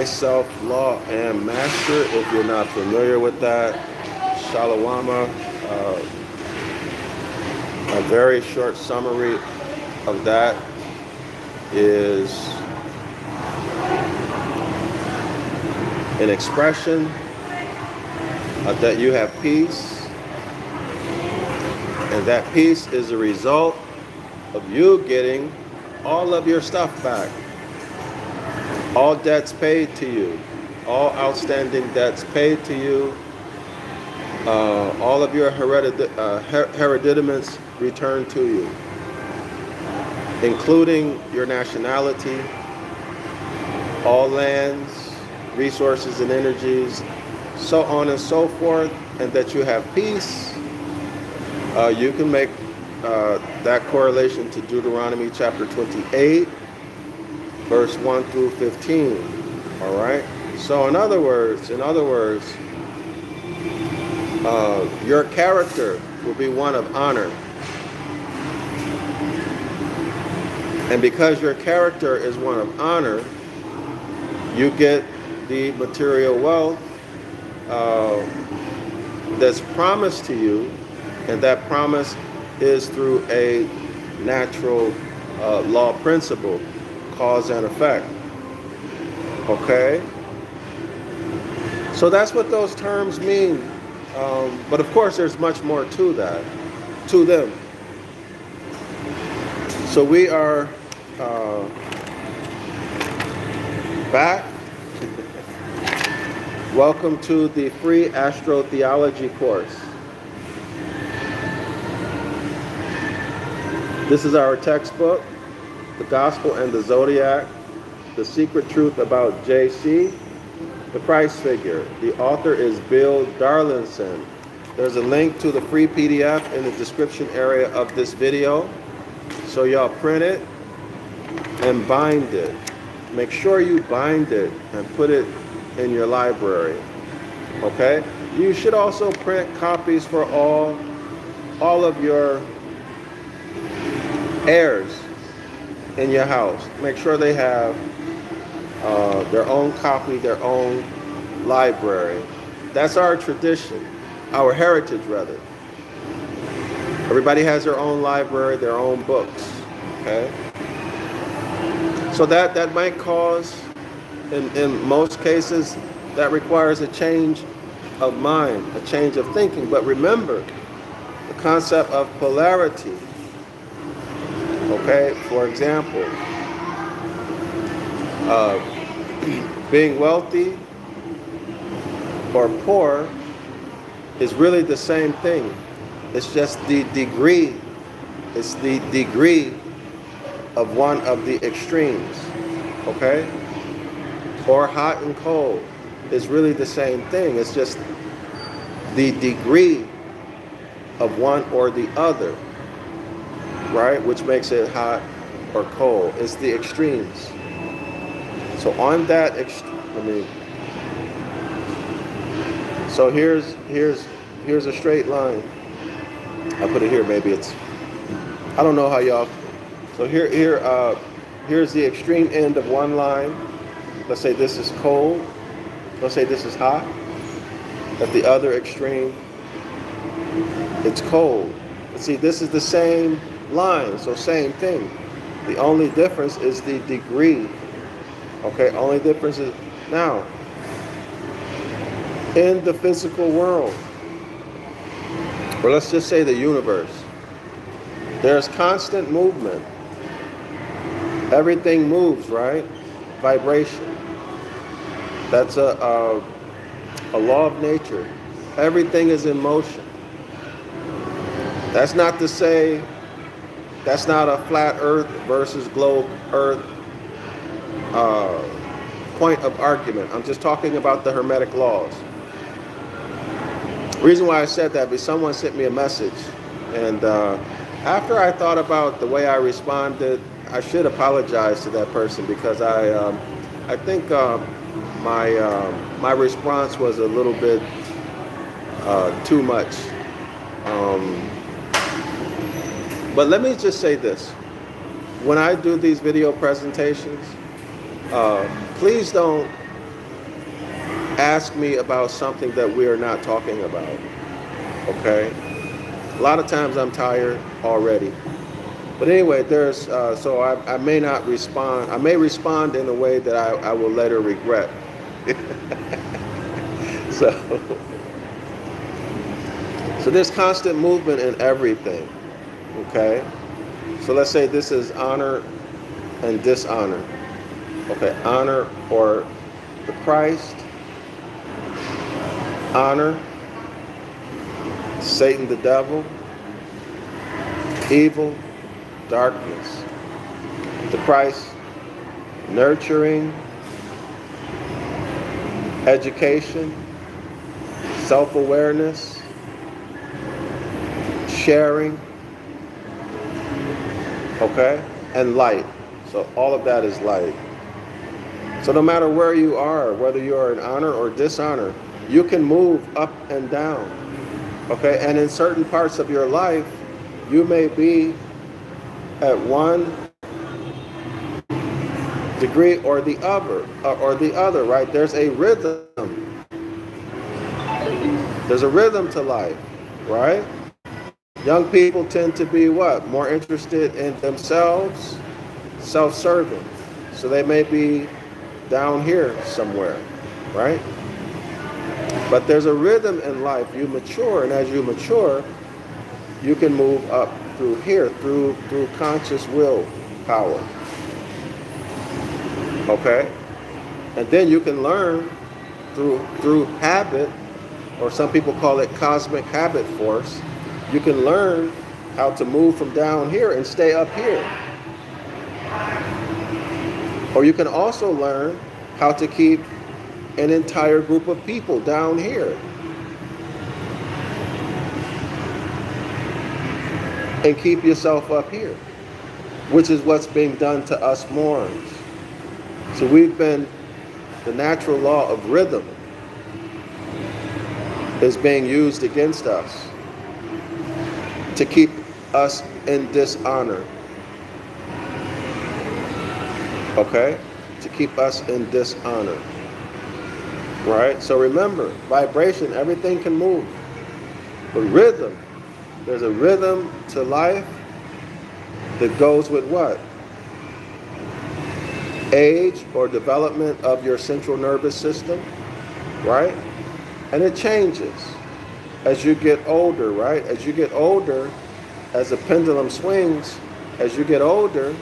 Self-law and master. If you're not familiar with that, Shalawama, a very short summary of that is an expression that you have peace, and that peace is a result of you getting all of your stuff back. All debts paid to you, all outstanding debts paid to you, all of your hereditaments returned to you, including your nationality, all lands, resources and energies, so on and so forth, and that you have peace. You can make that correlation to Deuteronomy chapter 28, verse 1 through 15, all right? So in other words, your character will be one of honor. And because your character is one of honor, you get the material wealth that's promised to you, and that promise is through a natural law principle, cause and effect. Okay? So that's what those terms mean. But of course, there's much more to that, to them. So we are back. Welcome to the free astrotheology course. This is our textbook, The Gospel and the Zodiac, The Secret Truth About JC, The Christ Figure. The author is Bill Darrell-El. There's a link to the free PDF in the description area of this video. So y'all print it and bind it. Make sure you bind it and put it in your library. Okay? You should also print copies for all of your heirs in your house. Make sure they have their own copy, their own library. That's our tradition, our heritage rather. Everybody has their own library, their own books. Okay? So that might cause, in most cases, that requires a change of mind, a change of thinking. But remember, the concept of polarity. Okay, for example, being wealthy or poor is really the same thing. It's just the degree. It's the degree of one of the extremes. Okay? Or hot and cold is really the same thing. It's just the degree of one or the other. Right? Which makes it hot or cold. It's the extremes. So on that so here's a straight line. I put it here, maybe it's, I don't know how y'all, so here's the extreme end of one line. Let's say this is cold. Let's say this is hot. At the other extreme, it's cold. But see, this is the same line, so same thing. The only difference is the degree. Okay, only difference is now in the physical world, or let's just say the universe, there's constant movement. Everything moves, right? Vibration. That's a law of nature. Everything is in motion. That's not to say, that's not a flat earth versus globe earth point of argument. I'm just talking about the Hermetic laws. The reason why I said that is someone sent me a message, and after I thought about the way I responded, I should apologize to that person, because I think my response was a little bit too much. But let me just say this. When I do these video presentations, please don't ask me about something that we are not talking about. Okay? A lot of times I'm tired already. But anyway, so I may not respond. I may respond in a way that I will later regret. So, so there's constant movement in everything. Okay? So let's say this is honor and dishonor. Okay, honor or the Christ, honor, Satan the devil, evil, darkness. The Christ, nurturing, education, self-awareness, sharing, okay, and light. So all of that is light. So no matter where you are, whether you are in honor or dishonor, you can move up and down. Okay, and in certain parts of your life, you may be at one degree or the other, right? There's a rhythm. There's a rhythm to life, right? Young people tend to be what? More interested in themselves, self-serving. So they may be down here somewhere, right? But there's a rhythm in life. You mature, and as you mature, you can move up through here, through conscious will power. Okay? And then you can learn through habit, or some people call it cosmic habit force. You can learn how to move from down here and stay up here. Or you can also learn how to keep an entire group of people down here and keep yourself up here, which is what's being done to us Morons. So the natural law of rhythm is being used against us to keep us in dishonor. Okay? To keep us in dishonor. Right? So remember, vibration, everything can move. But rhythm, there's a rhythm to life that goes with what? Age or development of your central nervous system, right? And it changes as you get older, right? As you get older, as the pendulum swings, as you get older,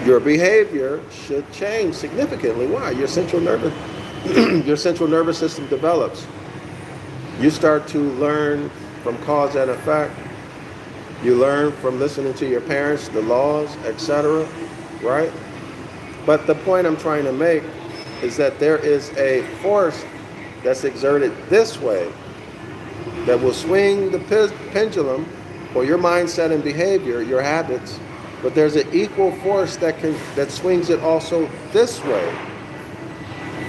your behavior should change significantly. Why? Your central nervous system develops. You start to learn from cause and effect. You learn from listening to your parents, the laws, etc. Right? But the point I'm trying to make is that there is a force that's exerted this way that will swing the pendulum, or your mindset and behavior, your habits. But there's an equal force that swings it also this way.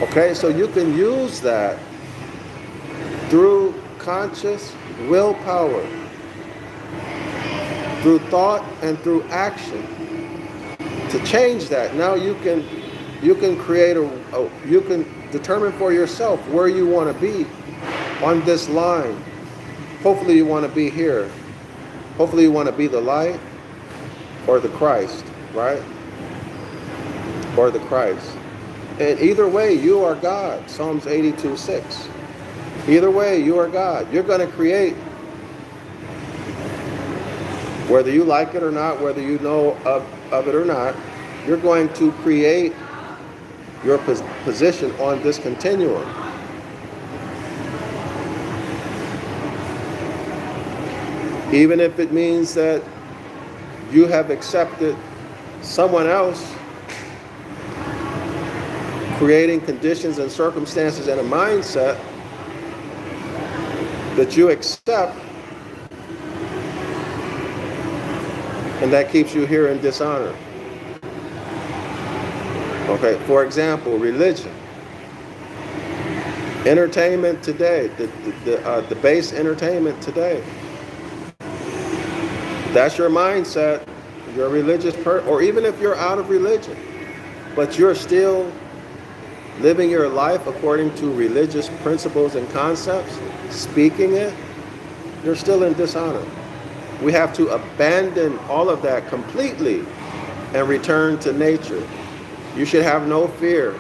Okay, so you can use that through conscious willpower, through thought and through action, to change that. Now you can create you can determine for yourself where you want to be on this line. Hopefully you want to be here. Hopefully you want to be the light or the Christ, right? Or the Christ. And either way, you are God. Psalms 82:6. Either way, you are God. You're going to create, whether you like it or not, whether you know of it or not, you're going to create your position on this continuum. Even if it means that you have accepted someone else creating conditions and circumstances and a mindset that you accept, and that keeps you here in dishonor. Okay, for example, religion. Entertainment today, the base entertainment today. That's your mindset. You're a religious person, or even if you're out of religion, but you're still living your life according to religious principles and concepts, speaking it, you're still in dishonor. We have to abandon all of that completely and return to nature. You should have no fear.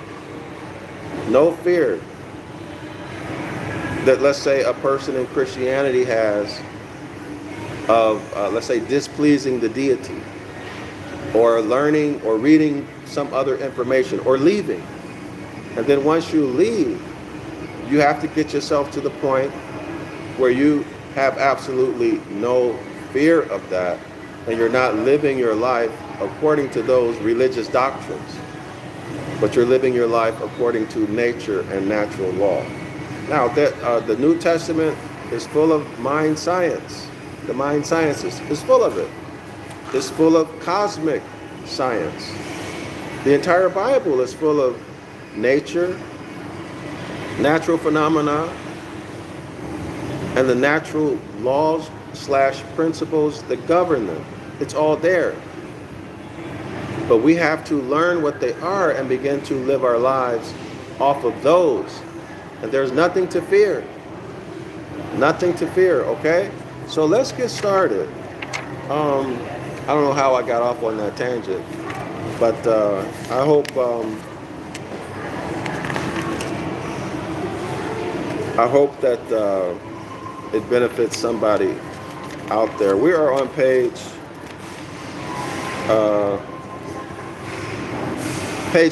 No fear that, let's say, a person in Christianity has of, let's say, displeasing the deity, or learning or reading some other information, or leaving. And then once you leave, you have to get yourself to the point where you have absolutely no fear of that, and you're not living your life according to those religious doctrines, but you're living your life according to nature and natural law. Now, the New Testament is full of mind science. The mind sciences is full of it. It's full of cosmic science. The entire Bible is full of nature, natural phenomena, and the natural laws / principles that govern them. It's all there. But we have to learn what they are and begin to live our lives off of those. And there's nothing to fear. Nothing to fear, okay? So let's get started. I don't know how I got off on that tangent, but I hope that it benefits somebody out there. We are on page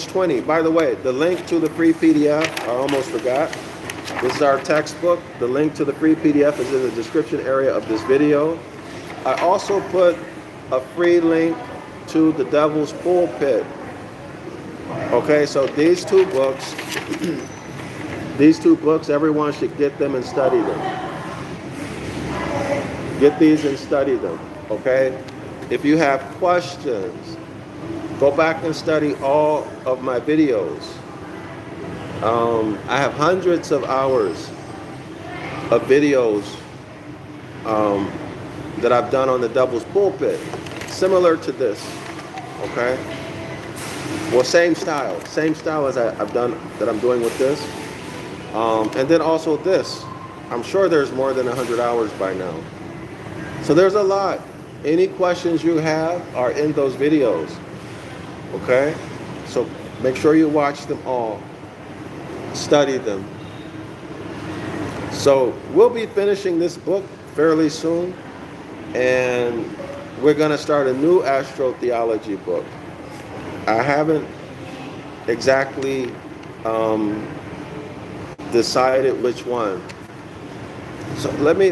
20. By the way, the link to the free PDF, I almost forgot. This is our textbook. The link to the free PDF is in the description area of this video. I also put a free link to the Devil's Pulpit. Okay, so these two books, everyone should get them and study them. Get these and study them, okay? If you have questions, go back and study all of my videos. I have hundreds of hours of videos that I've done on the Devil's Pulpit, similar to this, okay? Well, same style as I've done, that I'm doing with this. And then also this. I'm sure there's more than 100 hours by now. So there's a lot. Any questions you have are in those videos, okay? So make sure you watch them all. Study them. So we'll be finishing this book fairly soon, and we're going to start a new astrotheology book. I haven't exactly decided which one. So let me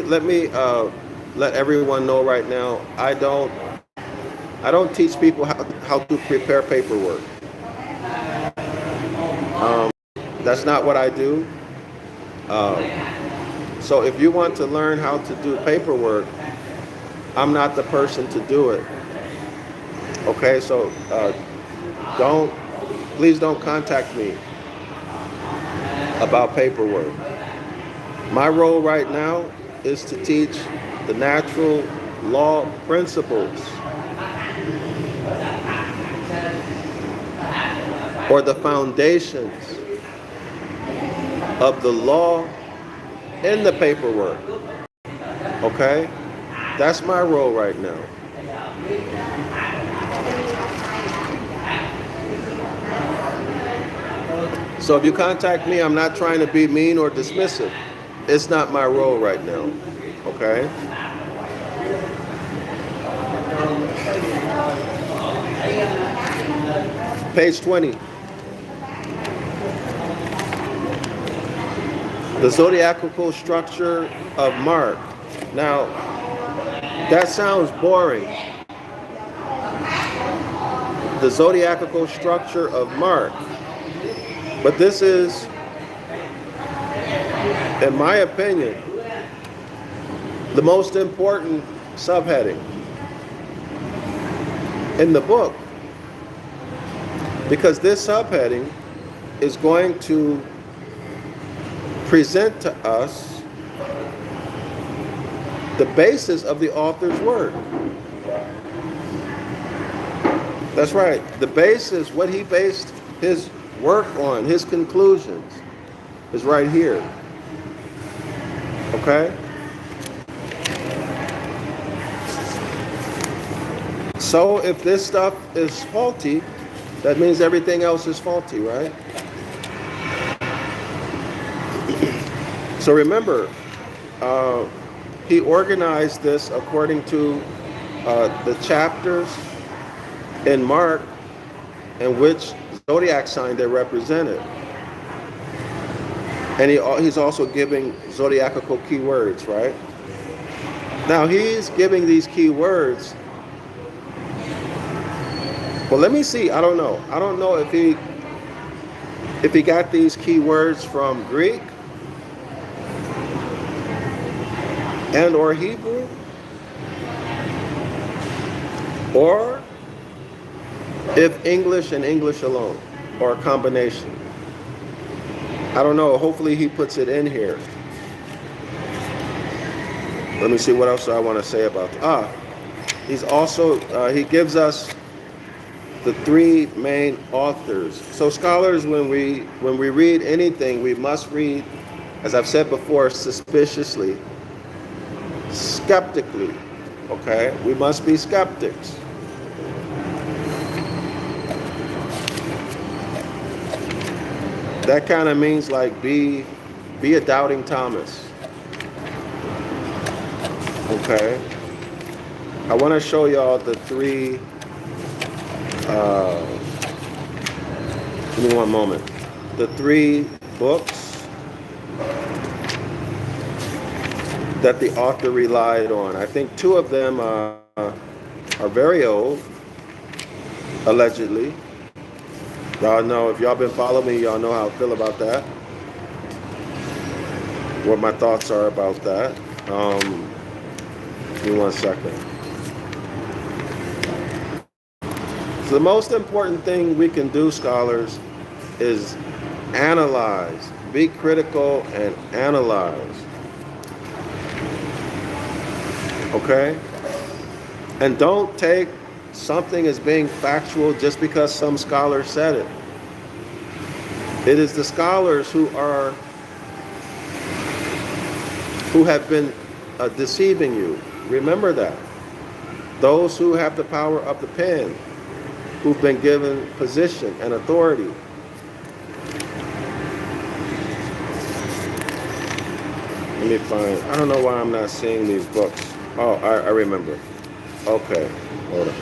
let everyone know right now, I don't teach people how to prepare paperwork. That's not what I do. So if you want to learn how to do paperwork, I'm not the person to do it. Okay, so please don't contact me about paperwork. My role right now is to teach the natural law principles, or the foundations of the law in the paperwork. Okay? That's my role right now. So if you contact me, I'm not trying to be mean or dismissive. It's not my role right now. Okay? Page 20. The zodiacal structure of Mark. Now, that sounds boring. The zodiacal structure of Mark. But this is, in my opinion, the most important subheading in the book. Because this subheading is going to present to us the basis of the author's work. That's right. The basis, what he based his work on, his conclusions, is right here. Okay? So if this stuff is faulty, that means everything else is faulty, right? So remember, he organized this according to the chapters in Mark and which zodiac sign they represented. And he's also giving zodiacal keywords, right? Now he's giving these keywords. Well, let me see. I don't know. I don't know if he got these keywords from Greek and or Hebrew, or if English and English alone, or a combination. I don't know. Hopefully he puts it in here. Let me see what else I want to say about that. He's also, he gives us the three main authors. So scholars, when we read anything, we must read, as I've said before, suspiciously, skeptically. Okay? We must be skeptics. That kind of means like be a doubting Thomas. Okay? I want to show y'all the three. Give me one moment. The three books that the author relied on. I think two of them are very old, allegedly. Y'all know, if y'all been following me, y'all know how I feel about that. What my thoughts are about that. Give me 1 second. So the most important thing we can do, scholars, is analyze. Be critical and analyze. Okay? And don't take something as being factual just because some scholar said it. It is the scholars who have been deceiving you. Remember that. Those who have the power of the pen, who've been given position and authority. Let me find, I don't know why I'm not seeing these books. Oh, I remember. Okay, hold on.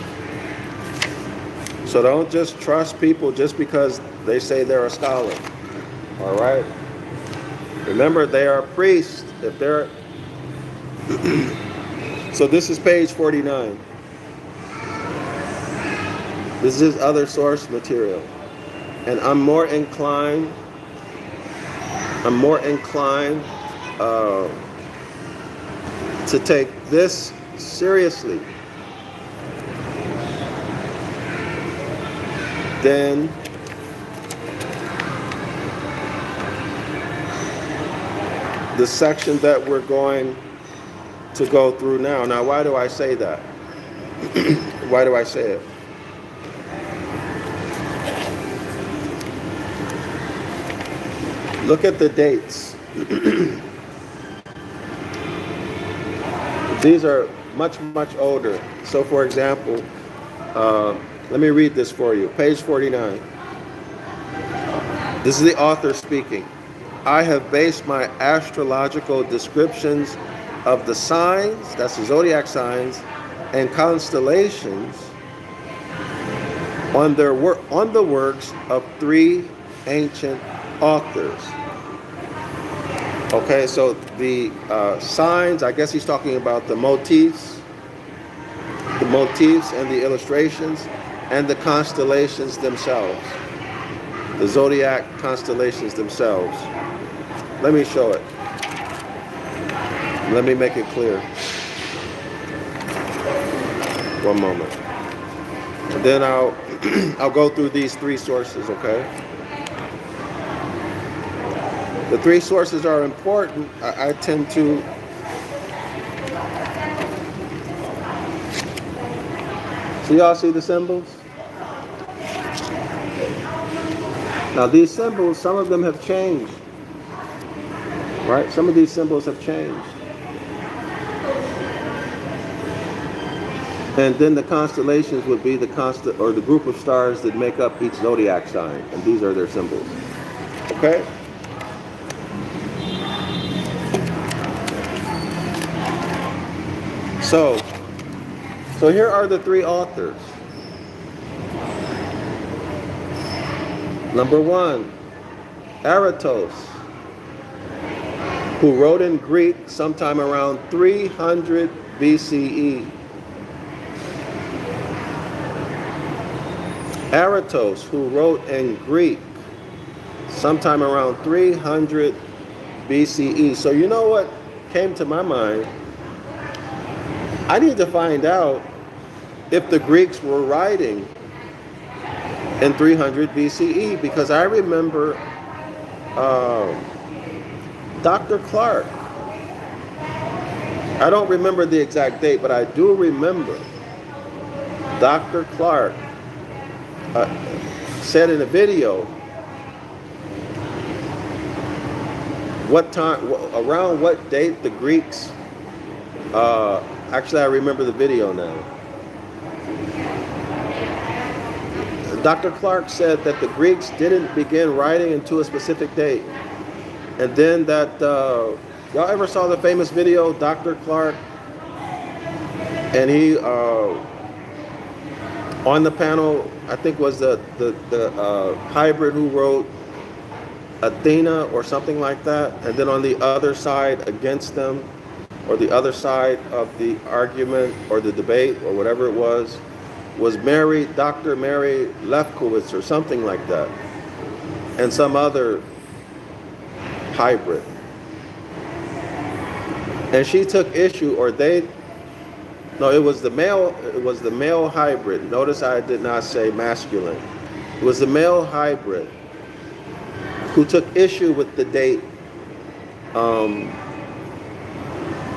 So don't just trust people just because they say they're a scholar. All right? Remember, they are priests. If they're so this is page 49. This is other source material. And I'm more inclined to take this seriously than the section that we're going to go through now. Now, why do I say that? Why do I say it? Look at the dates. These are much, much older. So, for example, let me read this for you. Page 49. This is the author speaking. I have based my astrological descriptions of the signs, that's the zodiac signs, and constellations on the works of three ancient authors. Okay, so the signs, I guess he's talking about the motifs and the illustrations, and the constellations themselves, the zodiac constellations themselves. Let me show it. Let me make it clear. One moment. And then I'll go through these three sources, okay? The three sources are important. I tend to so y'all see the symbols? Now these symbols, some of them have changed, right? Some of these symbols have changed. And then the constellations would be the the group of stars that make up each zodiac sign, and these are their symbols. Okay? So here are the three authors. Number one, Aratos, who wrote in Greek sometime around 300 BCE. Aratos, who wrote in Greek sometime around 300 BCE. So you know what came to my mind? I need to find out if the Greeks were writing in 300 BCE, because I remember Dr. Clark. I don't remember the exact date, but I do remember Dr. Clark said in a video what time, around what date the Greeks, actually I remember the video now. Dr. Clark said that the Greeks didn't begin writing until a specific date. And then that, y'all ever saw the famous video, Dr. Clark? And he, on the panel, I think was the hybrid who wrote Athena or something like that. And then on the other side against them, or the other side of the argument or the debate or whatever it was Dr. Mary Lefkowitz or something like that. And some other hybrid. And she took issue, or it was the male hybrid. Notice I did not say masculine. It was the male hybrid who took issue with the date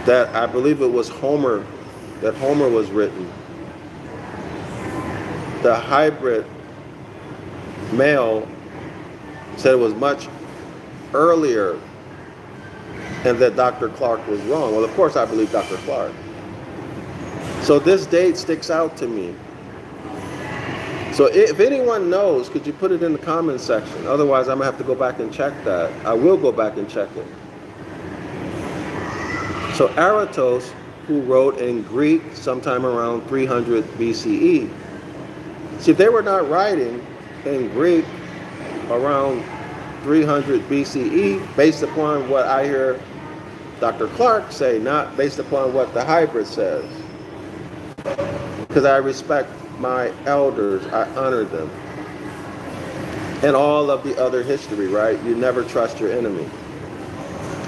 that I believe it was Homer was written. The hybrid male said it was much earlier and that Dr. Clark was wrong. Well, of course I believe Dr. Clark. So this date sticks out to me. So if anyone knows, could you put it in the comment section? Otherwise, I'm going to have to go back and check that. I will go back and check it. So Aratos, who wrote in Greek sometime around 300 BCE. See, if they were not writing in Greek around 300 BCE, based upon what I hear Dr. Clark say, not based upon what the hybrid says. Because I respect my elders, I honor them. And all of the other history, right? You never trust your enemy.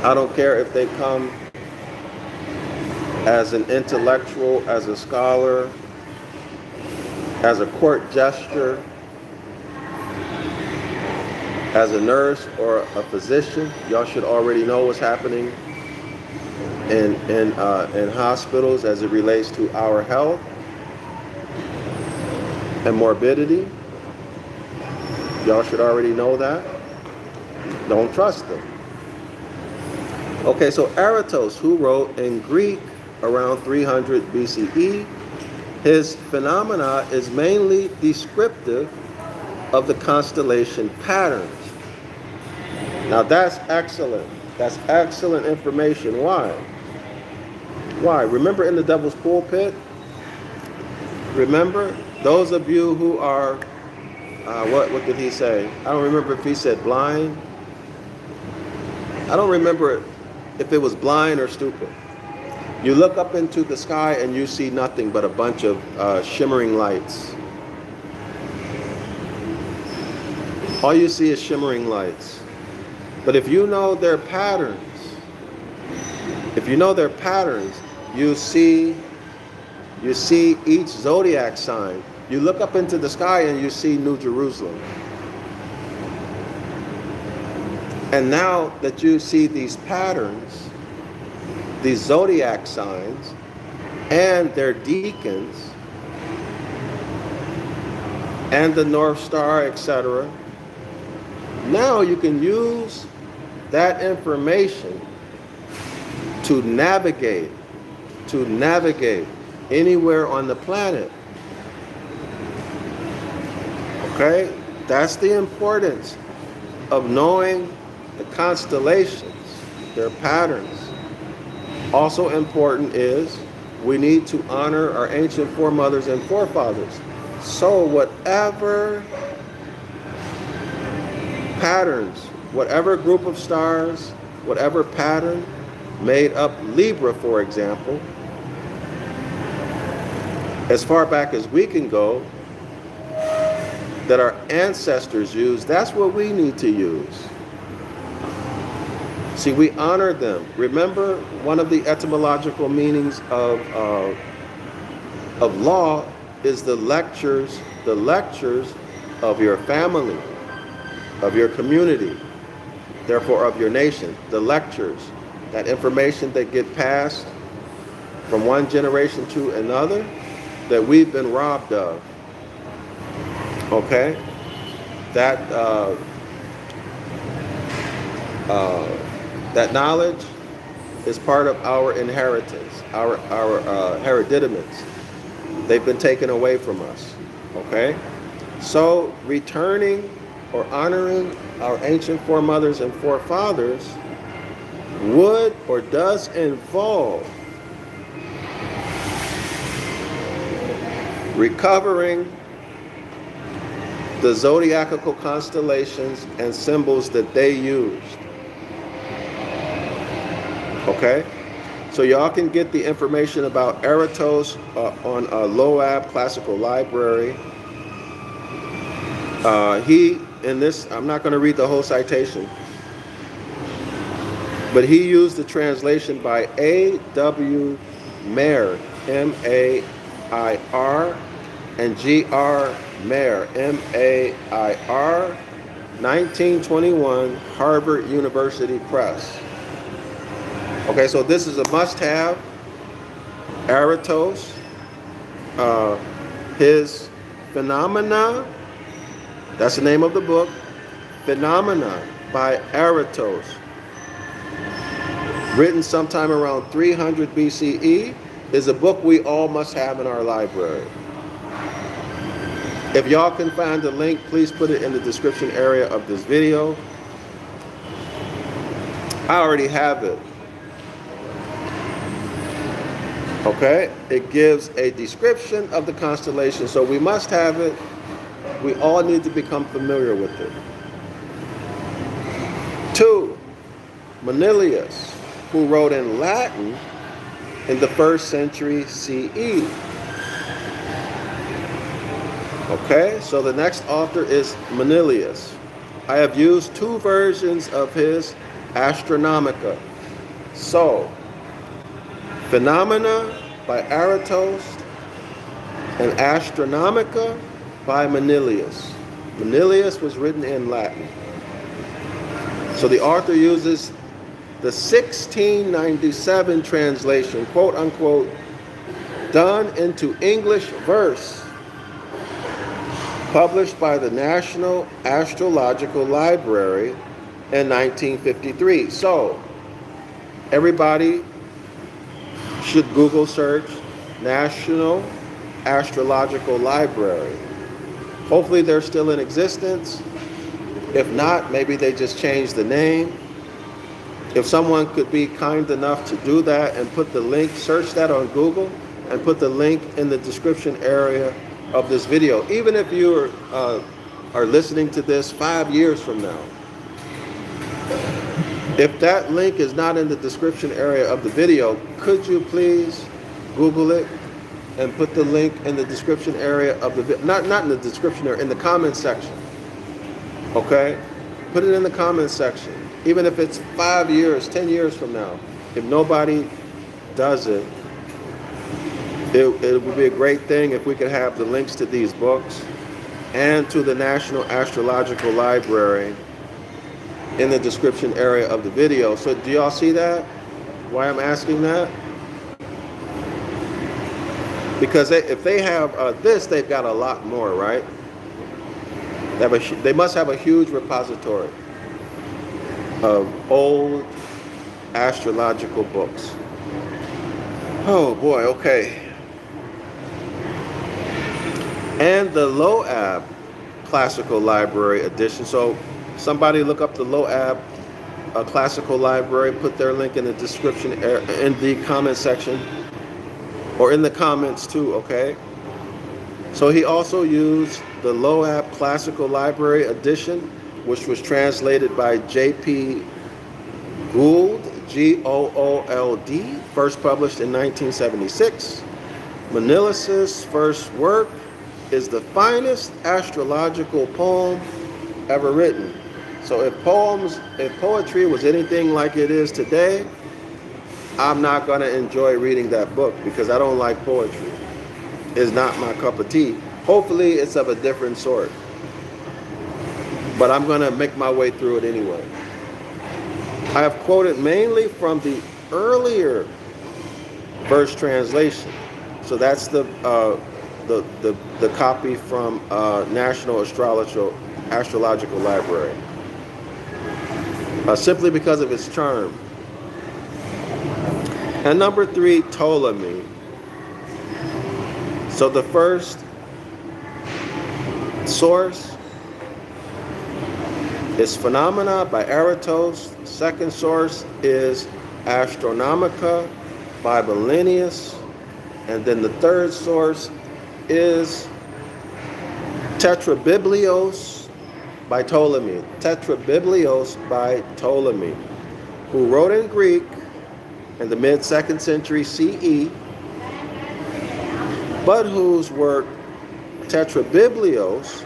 I don't care if they come as an intellectual, as a scholar, as a court jester, as a nurse or a physician. Y'all should already know what's happening in hospitals as it relates to our health and morbidity. Y'all should already know that. Don't trust them. Okay, so Aratos, who wrote in Greek around 300 BCE, his phenomena is mainly descriptive of the constellation patterns. Now that's excellent. That's excellent information. Why? Why? Remember in the devil's pulpit? Remember? Those of you who are, what did he say? I don't remember if he said blind. I don't remember if it was blind or stupid. You look up into the sky and you see nothing but a bunch of shimmering lights. All you see is shimmering lights. But if you know their patterns, you see each zodiac sign. You look up into the sky and you see New Jerusalem. And now that you see these patterns, these zodiac signs, and their deacons, and the North Star, etc., Now you can use that information to navigate anywhere on the planet. Okay? That's the importance of knowing the constellations, their patterns. Also important is we need to honor our ancient foremothers and forefathers. So whatever patterns, whatever group of stars, whatever pattern made up Libra, for example, as far back as we can go, that our ancestors used, that's what we need to use. See, we honor them. Remember, one of the etymological meanings of law is the lectures of your family, of your community, therefore of your nation. The lectures, that information that get passed from one generation to another, that we've been robbed of. Okay? That knowledge is part of our inheritance, our hereditaments. They've been taken away from us. Okay? So returning or honoring our ancient foremothers and forefathers would or does involve recovering the zodiacal constellations and symbols that they used. Okay? So y'all can get the information about Eratos on Loab Classical Library. I'm not going to read the whole citation, but he used the translation by A.W. Mayer, M-A-I-R, and G.R. Mayer, M-A-I-R, 1921, Harvard University Press. Okay, so this is a must-have. Eratos, his Phenomena, that's the name of the book, Phenomena by Eratos, written sometime around 300 BCE, is a book we all must have in our library. If y'all can find the link, please put it in the description area of this video. I already have it. Okay? It gives a description of the constellation, so we must have it. We all need to become familiar with it. 2, Manilius, who wrote in Latin in the 1st century CE. Okay, so the next author is Manilius. I have used 2 versions of his Astronomica. So, Phenomena by Eratos and Astronomica by Manilius. Manilius was written in Latin. So the author uses the 1697 translation, quote unquote, done into English verse, published by the National Astrological Library in 1953. So, everybody should Google search National Astrological Library. Hopefully they're still in existence. If not, maybe they just changed the name. If someone could be kind enough to do that and put the link, search that on Google, and put the link in the description area of this video. Even if you are listening to this 5 years from now, if that link is not in the description area of the video, could you please Google it and put the link in the description area of the video? Not in the description area, in the comment section. Okay? Put it in the comment section. Even if it's 5 years, 10 years from now, if nobody does it, it would be a great thing if we could have the links to these books and to the National Astrological Library in the description area of the video. So do y'all see that? Why I'm asking that? Because if they have this, they've got a lot more, right? They must have a huge repository. of old astrological books. Oh boy, okay. And the Loab Classical Library edition. So somebody look up the Loab Classical Library, put their link in the description, in the comment section, or in the comments too, okay? So he also used the Loab Classical Library edition, which was translated by J.P. Gould, G-O-O-L-D, first published in 1976. Mentalism's first work is the finest astrological poem ever written. So if poetry was anything like it is today, I'm not going to enjoy reading that book because I don't like poetry. It's not my cup of tea. Hopefully it's of a different sort. But I'm going to make my way through it anyway. I have quoted mainly from the earlier verse translation. So that's the copy from National Astrological Library. Simply because of its charm. And number 3, Ptolemy. So the first source is Phenomena by Aratos. Second source is Astronomica by Belenius. And then the third source is Tetrabiblios by Ptolemy. Tetrabiblios by Ptolemy, who wrote in Greek in the mid-2nd century CE, but whose work Tetrabiblios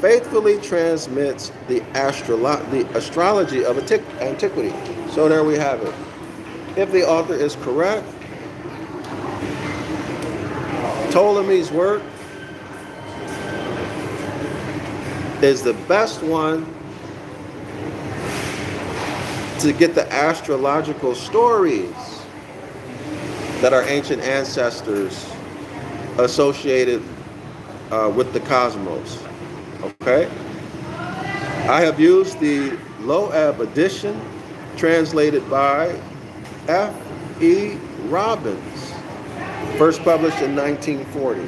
faithfully transmits the astrology of antiquity. So there we have it. If the author is correct, Ptolemy's work is the best one to get the astrological stories that our ancient ancestors associated with the cosmos. Okay? I have used the Loab edition translated by F.E. Robbins, first published in 1940.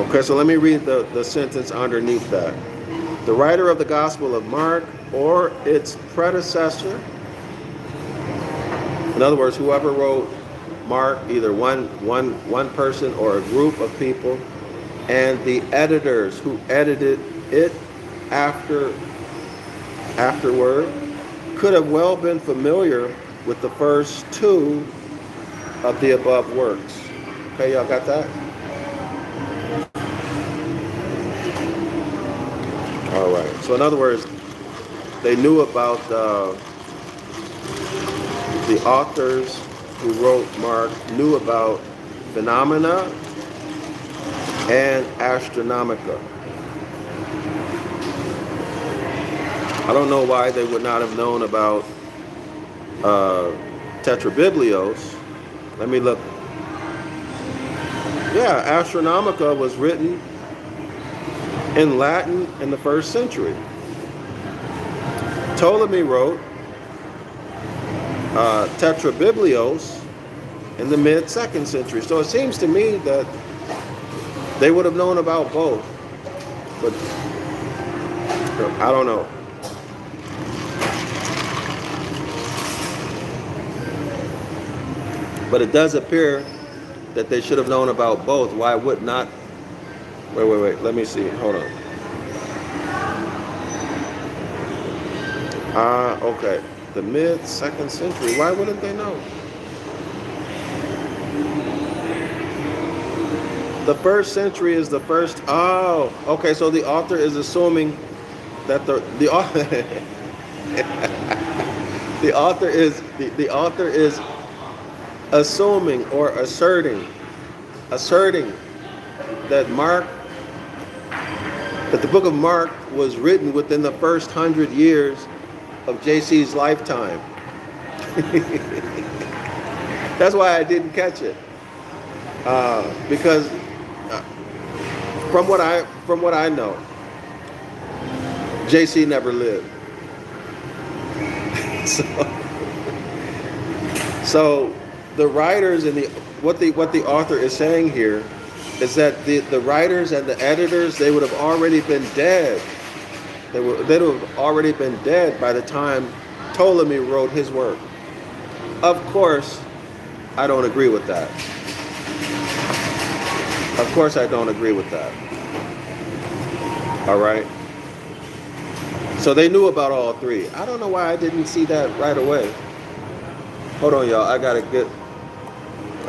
Okay, so let me read the sentence underneath that. The writer of the Gospel of Mark or its predecessor, in other words, whoever wrote Mark, either one person or a group of people, and the editors who edited it afterward could have well been familiar with the first 2 of the above works. Okay, y'all got that? All right. So in other words, they knew about the authors who wrote Mark, knew about Phenomena and Astronomica. I don't know why they would not have known about Tetrabiblios. Let me look. Yeah, Astronomica was written in Latin in the 1st century. Ptolemy wrote Tetrabiblios in the mid-2nd century. So it seems to me that they would have known about both. But I don't know. But it does appear that they should have known about both. Why would not? Wait. Let me see. Hold on. Okay. The mid-2nd century. Why wouldn't they know? The 1st century is the first. Oh, okay. So the author is assuming that the author the author is assuming or asserting that the book of Mark was written within the first 100 years of JC's lifetime. That's why I didn't catch it, because from what I know, JC never lived. So, so the writers and what the author is saying here is that the writers and the editors, they would have already been dead. They would have already been dead by the time Ptolemy wrote his work. Of course, I don't agree with that. Of course, I don't agree with that. All right. So they knew about all three. I don't know why I didn't see that right away. Hold on, y'all. I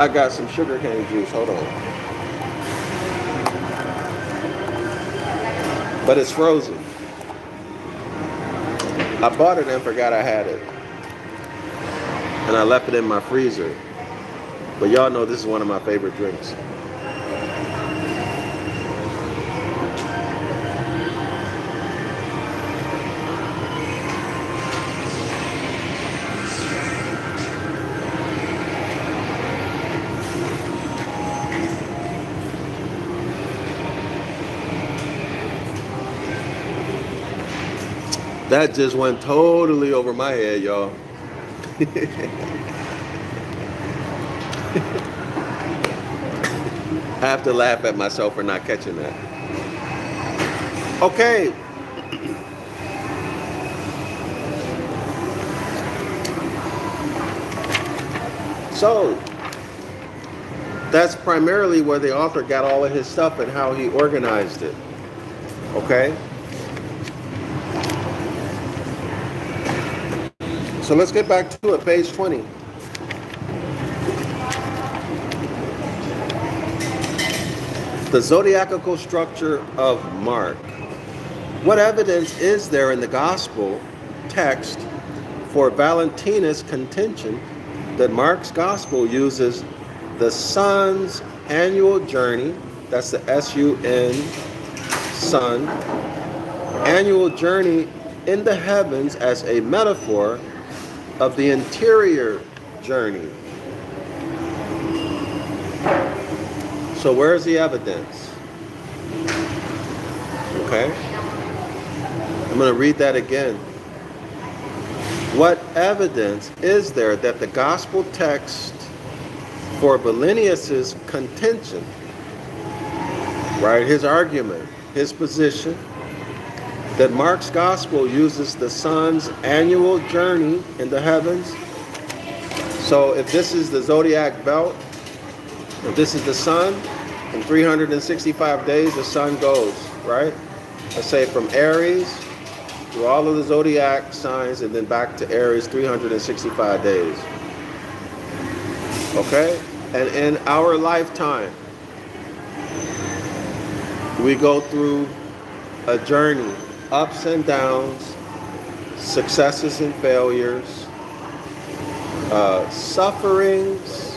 got some sugarcane juice. Hold on. But it's frozen. I bought it and forgot I had it. And I left it in my freezer. But y'all know this is one of my favorite drinks. That just went totally over my head, y'all. I have to laugh at myself for not catching that. Okay. So, that's primarily where the author got all of his stuff and how he organized it. Okay? So let's get back to it, page 20. The zodiacal structure of Mark. What evidence is there in the gospel text for Valentinus' contention that Mark's gospel uses the sun's annual journey, that's the S-U-N, sun, annual journey in the heavens as a metaphor of the interior journey? So where's the evidence? Okay. I'm going to read that again. What evidence is there that the gospel text for Valenius's contention, right, his argument, his position, that Mark's gospel uses the sun's annual journey in the heavens? So if this is the zodiac belt, if this is the sun, in 365 days the sun goes, right? Let's say from Aries through all of the zodiac signs and then back to Aries, 365 days. Okay? And in our lifetime, we go through a journey, ups and downs, successes and failures, sufferings,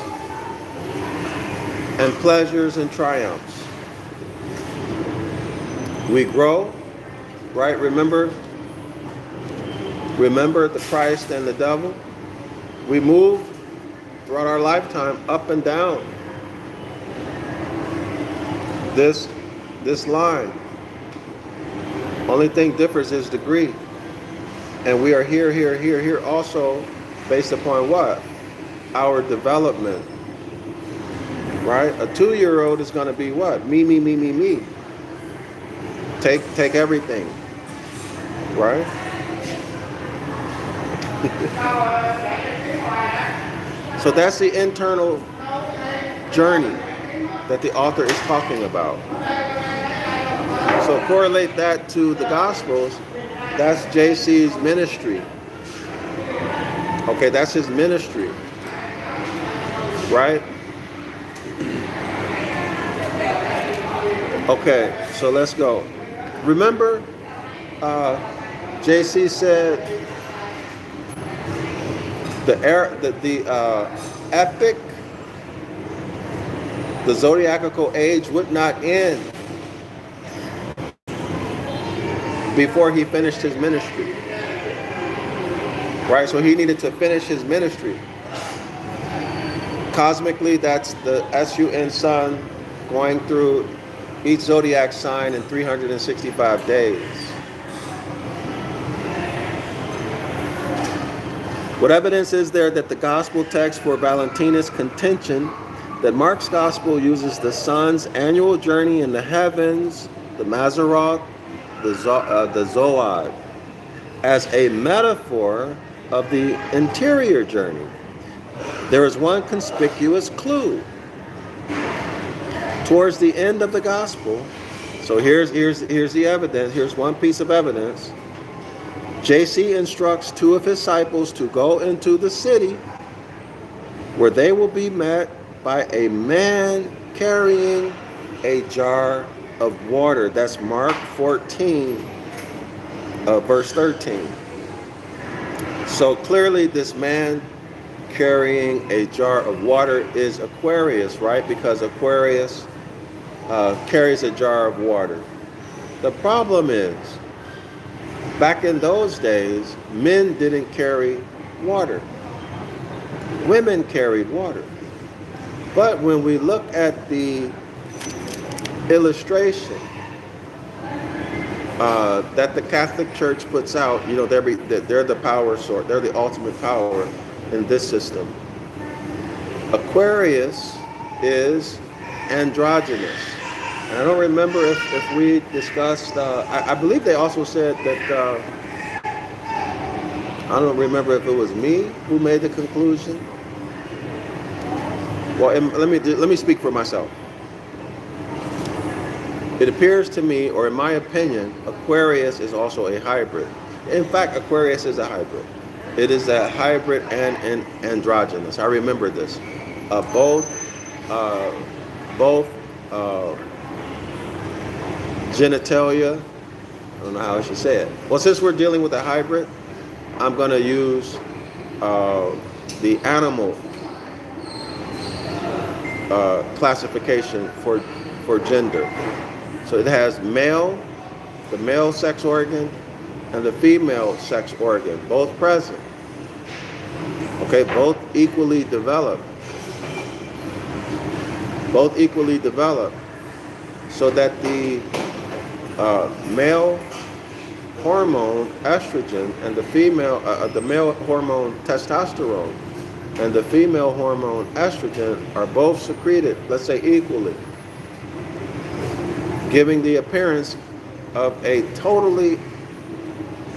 and pleasures and triumphs. We grow, right? Remember the Christ and the devil? We move throughout our lifetime up and down this line. Only thing differs is degree. And we are here also based upon what? Our development. Right? A 2-year-old is going to be what? Me. Take everything. Right? So that's the internal journey that the author is talking about. So correlate that to the Gospels. That's JC's ministry. Okay, that's his ministry. Right? Okay, so let's go. Remember, JC said the epic, the zodiacal age would not end before he finished his ministry. Right? So he needed to finish his ministry. Cosmically, that's the S-U-N sun going through each zodiac sign in 365 days. What evidence is there that the gospel text for Valentinus' contention that Mark's gospel uses the sun's annual journey in the heavens, the Mazzaroth, the Zoad, as a metaphor of the interior journey? There is one conspicuous clue. Towards the end of the gospel, so here's the evidence, here's one piece of evidence. JC instructs two of his disciples to go into the city where they will be met by a man carrying a jar of water. That's Mark 14, verse 13. So clearly this man carrying a jar of water is Aquarius, right? Because Aquarius carries a jar of water. The problem is, back in those days, men didn't carry water. Women carried water. But when we look at the illustration that the Catholic Church puts out, you know, they're the power source, they're the ultimate power in this system. Aquarius is androgynous. And I don't remember if we discussed, I believe they also said that, I don't remember if it was me who made the conclusion. Well, let me speak for myself. It appears to me, or in my opinion, Aquarius is also a hybrid. In fact, Aquarius is a hybrid. It is a hybrid and androgynous. I remember this. Both genitalia, I don't know how I should say it. Well, since we're dealing with a hybrid, I'm going to use the animal classification for gender. So it has male, the male sex organ, and the female sex organ, both present. Okay, both equally developed. Both equally developed, so that the male hormone estrogen and the male hormone testosterone and the female hormone estrogen are both secreted, let's say equally, giving the appearance of a totally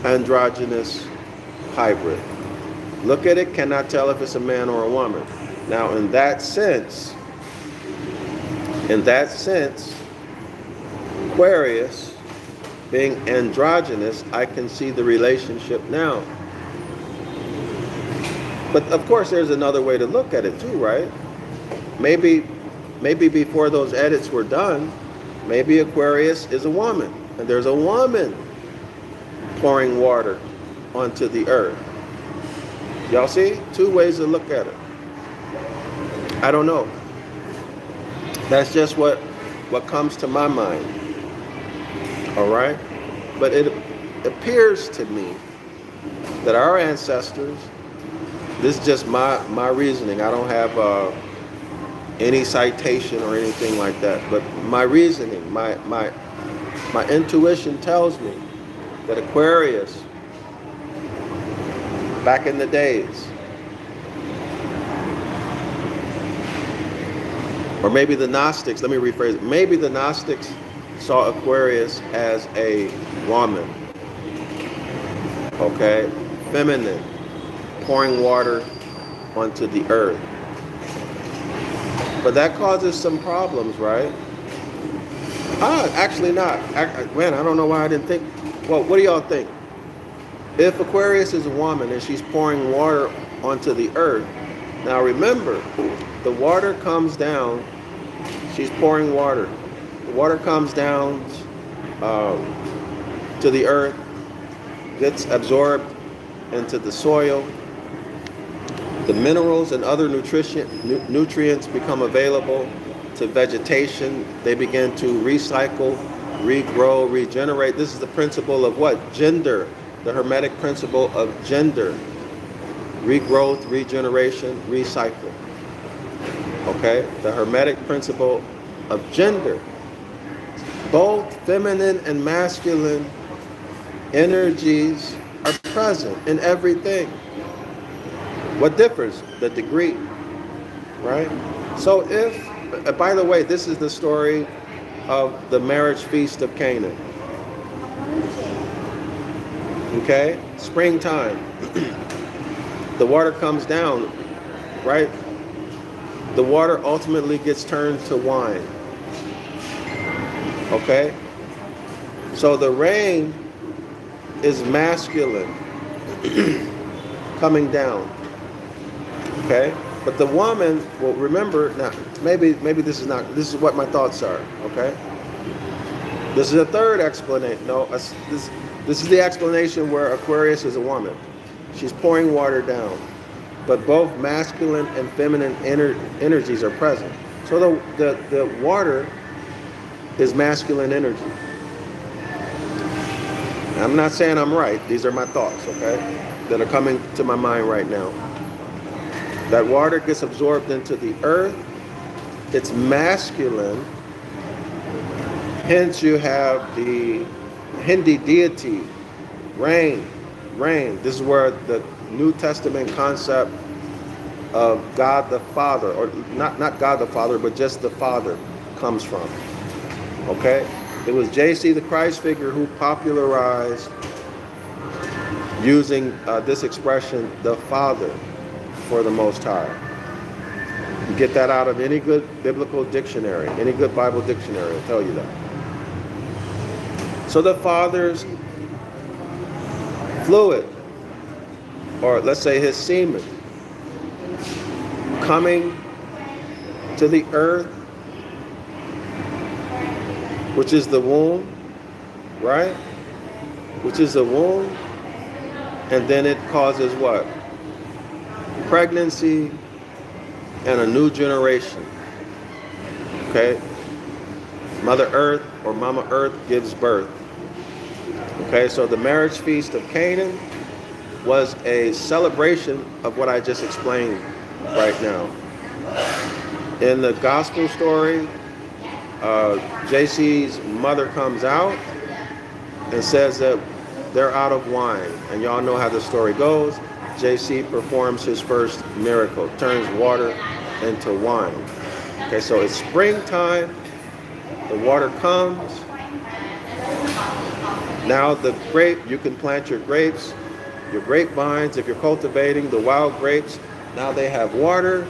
androgynous hybrid. Look at it, cannot tell if it's a man or a woman. Now, in that sense, Aquarius being androgynous, I can see the relationship now. But of course, there's another way to look at it too, right? Maybe before those edits were done, maybe Aquarius is a woman, and there's a woman pouring water onto the earth. Y'all see? Two ways to look at it. I don't know. That's just what comes to my mind. All right? But it appears to me that our ancestors, this is just my reasoning. I don't have any citation or anything like that. But my reasoning, my intuition tells me that Aquarius, back in the days, or maybe the Gnostics, let me rephrase it, maybe the Gnostics saw Aquarius as a woman, okay, feminine, pouring water onto the earth. But that causes some problems, right? Actually not. Man, I don't know why I didn't think. Well, what do y'all think? If Aquarius is a woman and she's pouring water onto the earth, now remember, the water comes down, she's pouring water. The water comes down to the earth, gets absorbed into the soil. The minerals and other nutrients become available to vegetation. They begin to recycle, regrow, regenerate. This is the principle of what? Gender. The Hermetic principle of gender. Regrowth, regeneration, recycle. Okay? The Hermetic principle of gender. Both feminine and masculine energies are present in everything. What differs? The degree, right? So by the way, this is the story of the marriage feast of Canaan. Okay? Springtime. The water comes down, right? The water ultimately gets turned to wine. Okay? So the rain is masculine coming down. Okay? But the woman, well, remember, now, maybe this is what my thoughts are, okay? This is a third explanation. No, this is the explanation where Aquarius is a woman. She's pouring water down. But both masculine and feminine energies are present. So the water is masculine energy. I'm not saying I'm right. These are my thoughts, okay, that are coming to my mind right now. That water gets absorbed into the earth. It's masculine. Hence you have the Hindi deity, rain. This is where the New Testament concept of God the Father, or not God the Father, but just the Father comes from. Okay? It was J.C. the Christ figure who popularized using this expression, the Father for the Most High. You get that out of any good biblical dictionary, any good Bible dictionary will tell you that. So the Father's fluid, or let's say his semen, coming to the earth, which is the womb, right? Which is the womb, and then it causes what? Pregnancy and a new generation. Okay? Mother Earth or Mama Earth gives birth. Okay, so the marriage feast of Canaan was a celebration of what I just explained right now. In the gospel story, JC's mother comes out and says that they're out of wine. And y'all know how the story goes. JC performs his first miracle, turns water into wine. Okay, so it's springtime, the water comes. Now the grape, you can plant your grapes, your grapevines, if you're cultivating the wild grapes. Now they have water.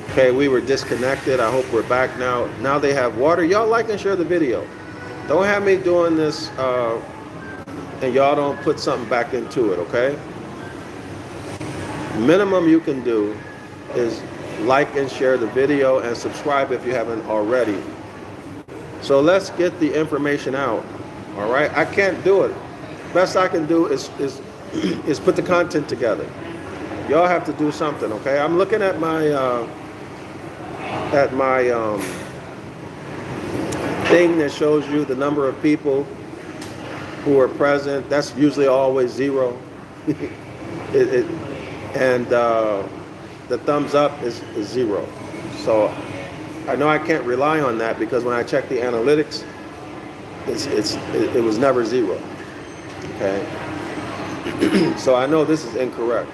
Okay, we were disconnected. I hope we're back now. Now they have water. Y'all like and share the video. Don't have me doing this and y'all don't put something back into it, okay? Minimum you can do is like and share the video and subscribe if you haven't already. So let's get the information out. All right, I can't do it. Best I can do is put the content together. Y'all have to do something, okay? I'm looking at my thing that shows you the number of people who are present. That's usually always 0. And the thumbs up is 0. So I know I can't rely on that because when I check the analytics, it was never 0. Okay. So I know this is incorrect.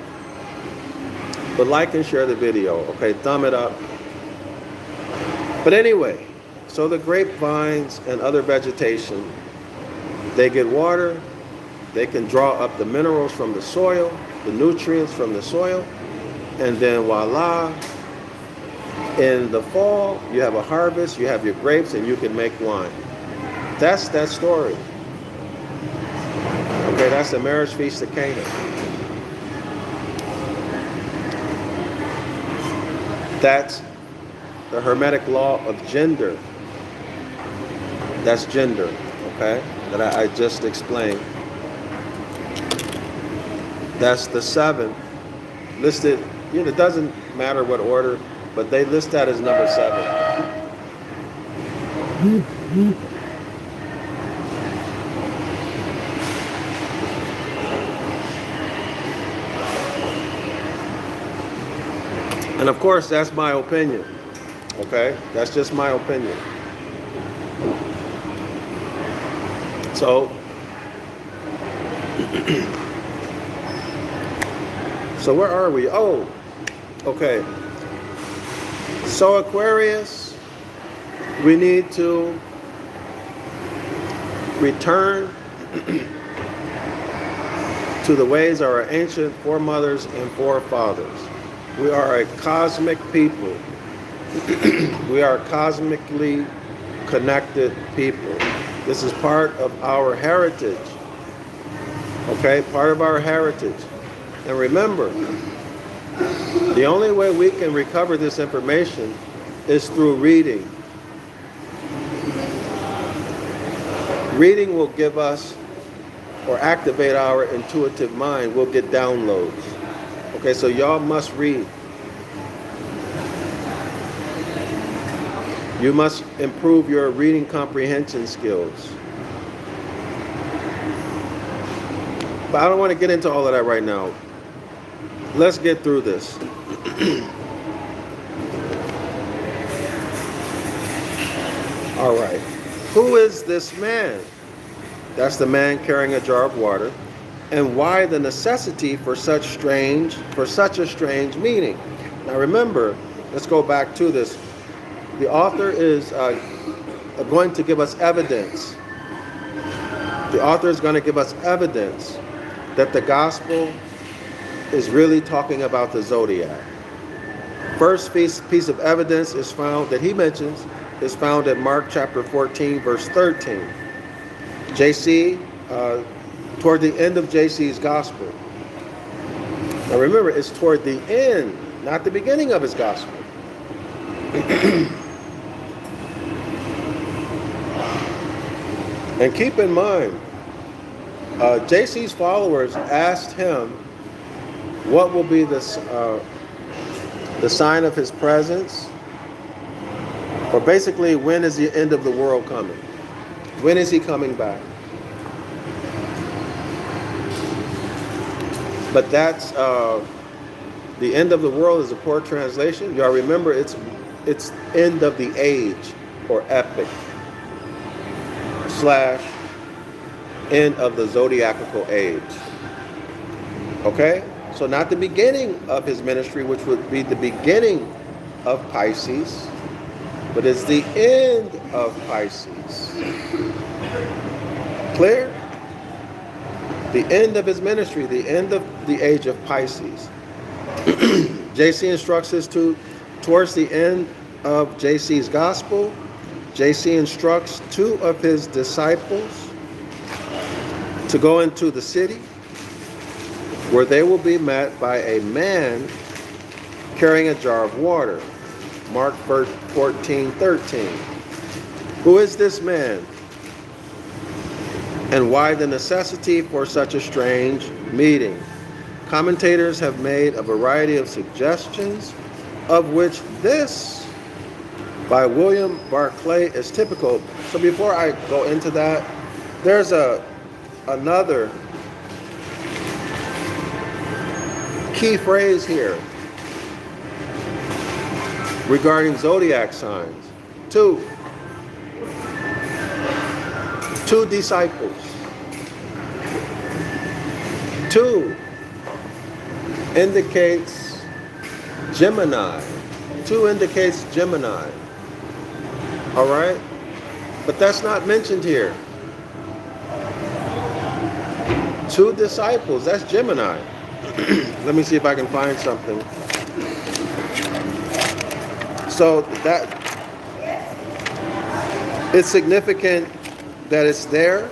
But like and share the video. Okay, thumb it up. But anyway, so the grapevines and other vegetation, they get water. They can draw up the minerals from the soil, the nutrients from the soil, and then voila, in the fall, you have a harvest, you have your grapes, and you can make wine. That's that story. Okay, that's the marriage feast of Canaan. That's the Hermetic law of gender. That's gender, okay, that I just explained. That's the 7 listed. You know, it doesn't matter what order, but they list that as number 7. And of course, that's my opinion. Okay, that's just my opinion. So So where are we? Oh, okay. So Aquarius, we need to return to the ways of our ancient foremothers and forefathers. We are a cosmic people. We are cosmically connected people. This is part of our heritage. Okay, part of our heritage. And remember, the only way we can recover this information is through reading. Reading will give us or activate our intuitive mind. We'll get downloads. Okay, so y'all must read. You must improve your reading comprehension skills. But I don't want to get into all of that right now. Let's get through this. All right. Who is this man? That's the man carrying a jar of water. And why the necessity for such a strange meaning? Now remember, let's go back to this. The author is going to give us evidence. The author is going to give us evidence that the gospel is really talking about the zodiac. First piece of evidence is found that he mentions is found in Mark chapter 14, verse 13. JC, toward the end of JC's gospel. Now remember, it's toward the end, not the beginning of his gospel. And keep in mind, JC's followers asked him what will be the sign of his presence, or basically, when is the end of the world coming? When is he coming back? But that's the end of the world is a poor translation. Y'all remember, it's end of the age or epic / end of the zodiacal age. Okay? So not the beginning of his ministry, which would be the beginning of Pisces, but it's the end of Pisces. Clear? The end of his ministry, the end of the age of Pisces. JC instructs us towards the end of JC's gospel. JC instructs 2 of his disciples to go into the city where they will be met by a man carrying a jar of water. Mark 14:13. Who is this man? And why the necessity for such a strange meeting? Commentators have made a variety of suggestions, of which this by William Barclay is typical. So before I go into that, there's another key phrase here regarding zodiac signs. 2 disciples. 2 indicates Gemini. 2 indicates Gemini. All right? But that's not mentioned here. 2 disciples, that's Gemini. Let me see if I can find something. So that it's significant that it's there,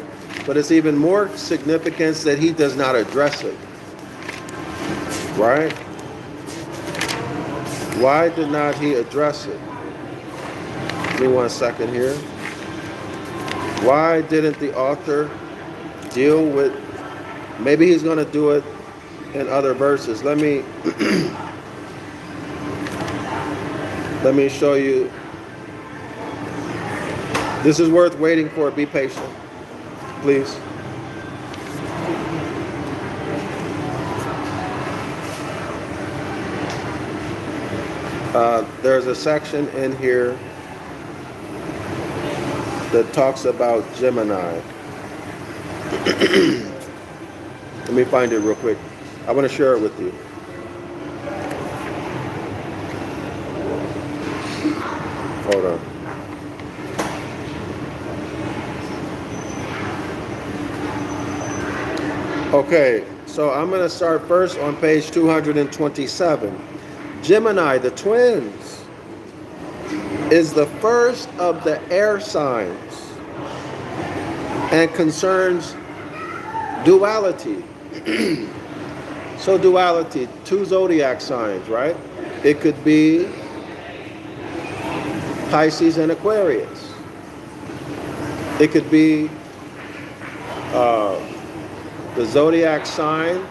but it's even more significance that he does not address it. Right? Why did not he address it? Give me 1 second here. Why didn't the author deal with, maybe he's going to do it in other verses. Let me show you. This is worth waiting for. Be patient, please. There's a section in here that talks about Gemini. Let me find it real quick. I want to share it with you. Hold on. Okay, so I'm going to start first on page 227. Gemini, the twins, is the first of the air signs and concerns duality. So duality, two zodiac signs, right? It could be Pisces and Aquarius. It could be the zodiac sign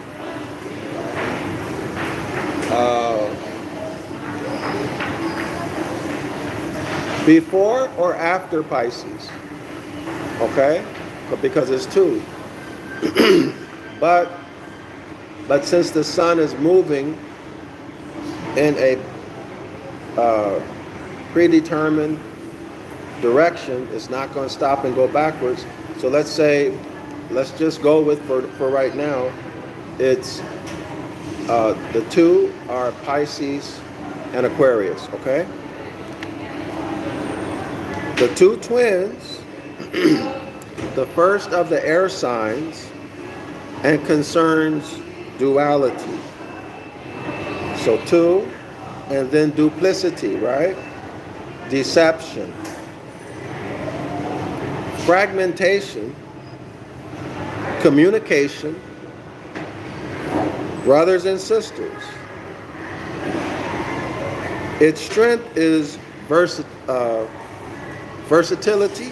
before or after Pisces, okay? But because it's two. but since the sun is moving in a predetermined direction, it's not going to stop and go backwards. So let's just go with, for right now, it's the two are Pisces and Aquarius, okay? The two twins, the first of the air signs, and concerns duality. So two, and then duplicity, right? Deception. Fragmentation, communication, brothers and sisters. Its strength is versatility.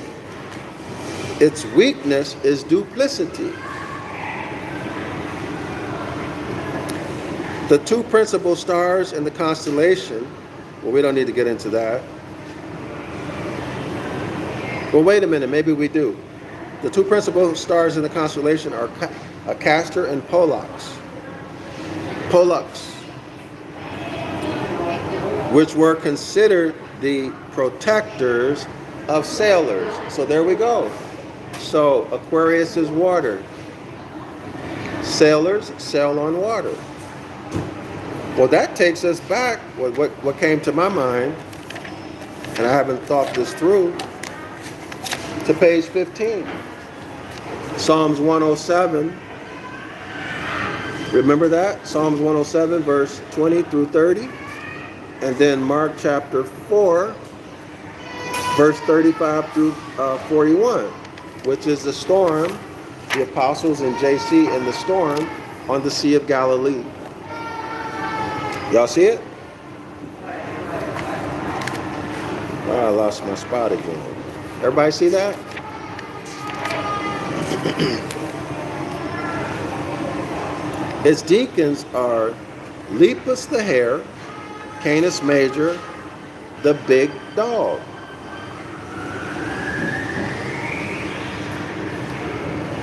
Its weakness is duplicity. The two principal stars in the constellation, well, we don't need to get into that. Well, wait a minute, maybe we do. The two principal stars in the constellation are Castor and Pollux, which were considered the protectors of sailors. So there we go. So Aquarius is water. Sailors sail on water. Well, that takes us back, what came to my mind, and I haven't thought this through, to page 15. Psalms 107. Remember that? Psalms 107, verse 20 through 30. And then Mark chapter 4, verse 35 through 41, which is the storm, the apostles and JC in the storm on the Sea of Galilee. Y'all see it? Oh, I lost my spot again. Everybody see that? Its deacons are Lepus the hare, Canis Major, the big dog.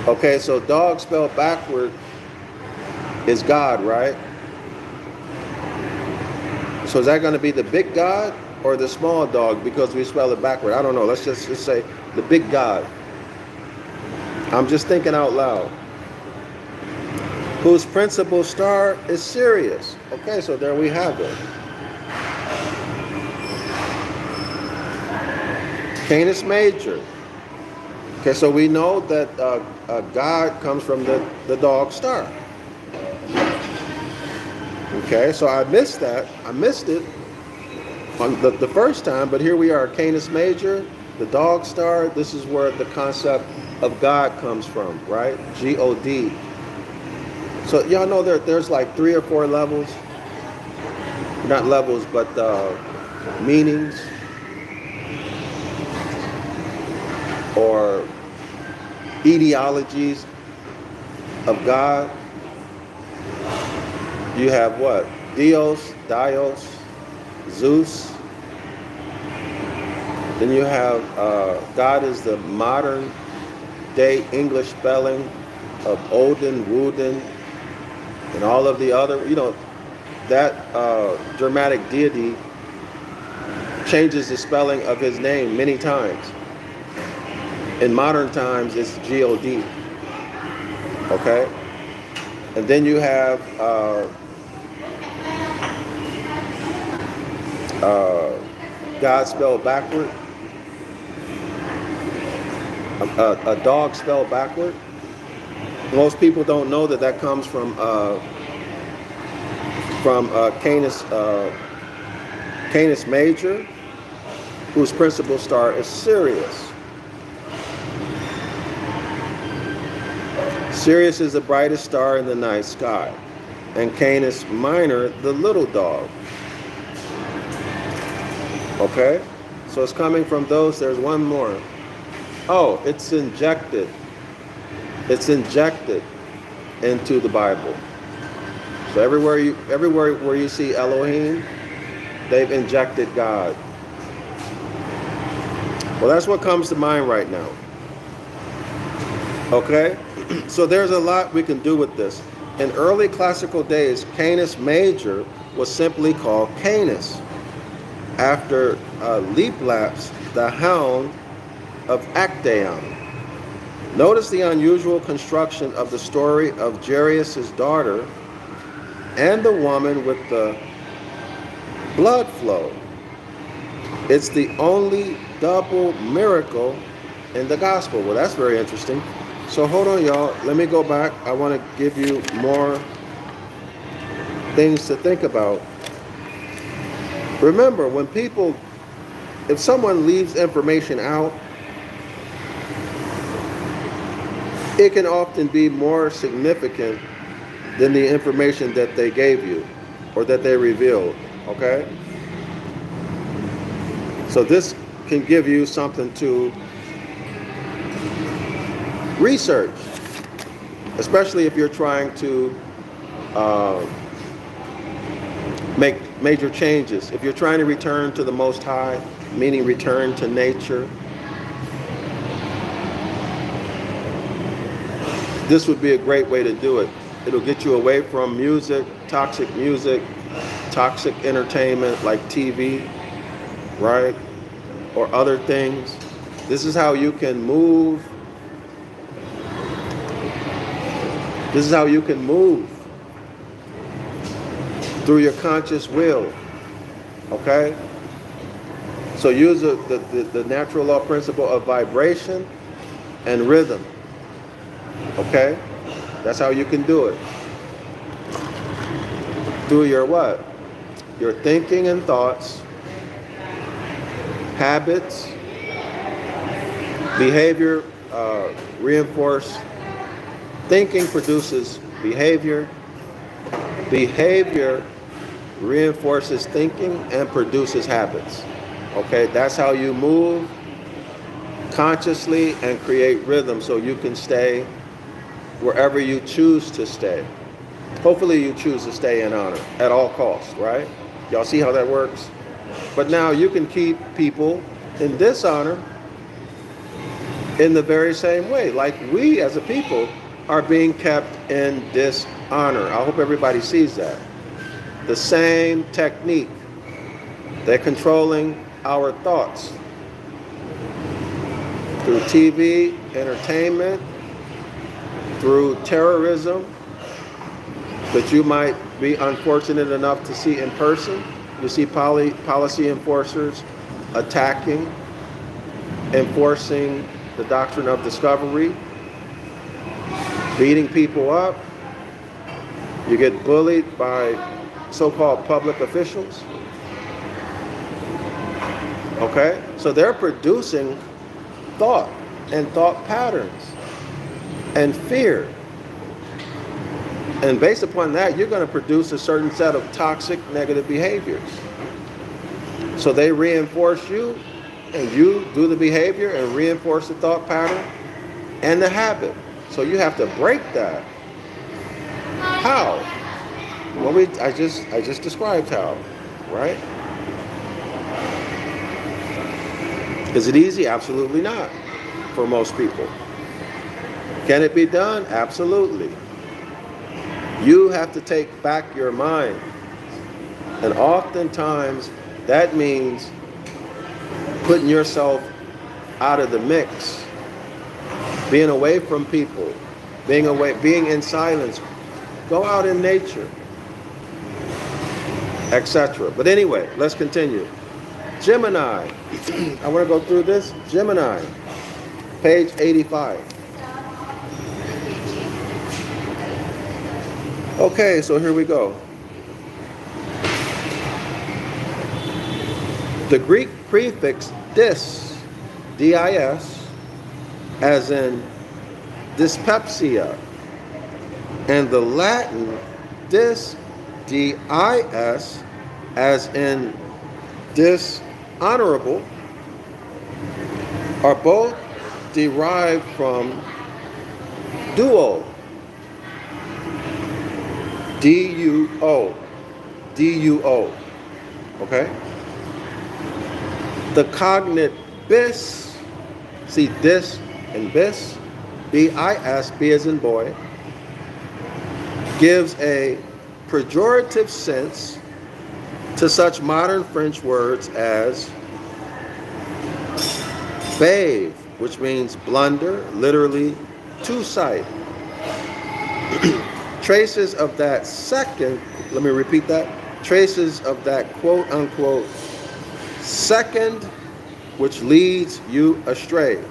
Okay, so dog spelled backward is God, right? So is that going to be the big God or the small dog because we spell it backward? I don't know. Let's just say the big God. I'm just thinking out loud. Whose principal star is Sirius. Okay, so there we have it. Canis Major. Okay, so we know that God comes from the dog star. Okay, so I missed that. I missed it on the first time, but here we are, Canis Major, the dog star. This is where the concept of God comes from, right? G-O-D. So y'all know there's like 3 or 4 levels. Not levels, but meanings. Or etiologies of God. You have what? Dios, Zeus. Then you have God is the modern day English spelling of Odin, Woden, and all of the other, that dramatic deity changes the spelling of his name many times. In modern times, it's G-O-D. Okay? And then you have God spelled backward, a dog spelled backward. Most people don't know that that comes from Canis Major, whose principal star is Sirius. Sirius is the brightest star in the night sky, and Canis Minor, the little dog. Okay? So it's coming from those. There's one more. Oh, it's injected. It's injected into the Bible. So everywhere where you see Elohim, they've injected God. Well, that's what comes to mind right now. Okay? So there's a lot we can do with this. In early classical days, Canis Major was simply called Canis, after Leaplaps, the hound of Actaeon. Notice the unusual construction of the story of Jairus' daughter and the woman with the blood flow. It's the only double miracle in the gospel. Well, that's very interesting. So hold on, y'all. Let me go back. I want to give you more things to think about. Remember, if someone leaves information out, it can often be more significant than the information that they gave you or that they revealed, okay? So this can give you something to research, especially if you're trying to make major changes. If you're trying to return to the Most High, meaning return to nature, this would be a great way to do it. It'll get you away from music, toxic entertainment like TV, right? Or other things. This is how you can move. This is how you can move through your conscious will, okay? So use the natural law principle of vibration and rhythm, okay? That's how you can do it. Through your what? Your thinking and thoughts, habits, behavior reinforce. Thinking produces behavior. Behavior reinforces thinking and produces habits. Okay, that's how you move consciously and create rhythm so you can stay wherever you choose to stay. Hopefully you choose to stay in honor at all costs, right? Y'all see how that works? But now you can keep people in dishonor in the very same way, like we as a people are being kept in dishonor. I hope everybody sees that. The same technique. They're controlling our thoughts through TV, entertainment, through terrorism that you might be unfortunate enough to see in person. You see policy enforcers attacking, enforcing the doctrine of discovery, beating people up. You get bullied by so-called public officials. Okay? So they're producing thought and thought patterns and fear. And based upon that, you're going to produce a certain set of toxic negative behaviors. So they reinforce you, and you do the behavior and reinforce the thought pattern and the habit. So you have to break that. How? Well, I just described how, right? Is it easy? Absolutely not, for most people. Can it be done? Absolutely. You have to take back your mind. And oftentimes, that means putting yourself out of the mix, being away from people, being in silence, go out in nature, etc. But anyway, let's continue. Gemini. I want to go through this. Gemini, page 85. Okay, so here we go. The Greek prefix dis, D-I-S, as in dyspepsia, and the Latin dis, D-I-S, as in dishonorable, are both derived from duo, D-U-O, D-U-O, okay? The cognate bis, see dis and bis, B-I-S, B as in boy, gives a pejorative sense to such modern French words as bave, which means blunder, literally two-sided. Traces of that second, let me repeat that, traces of that quote-unquote second which leads you astray.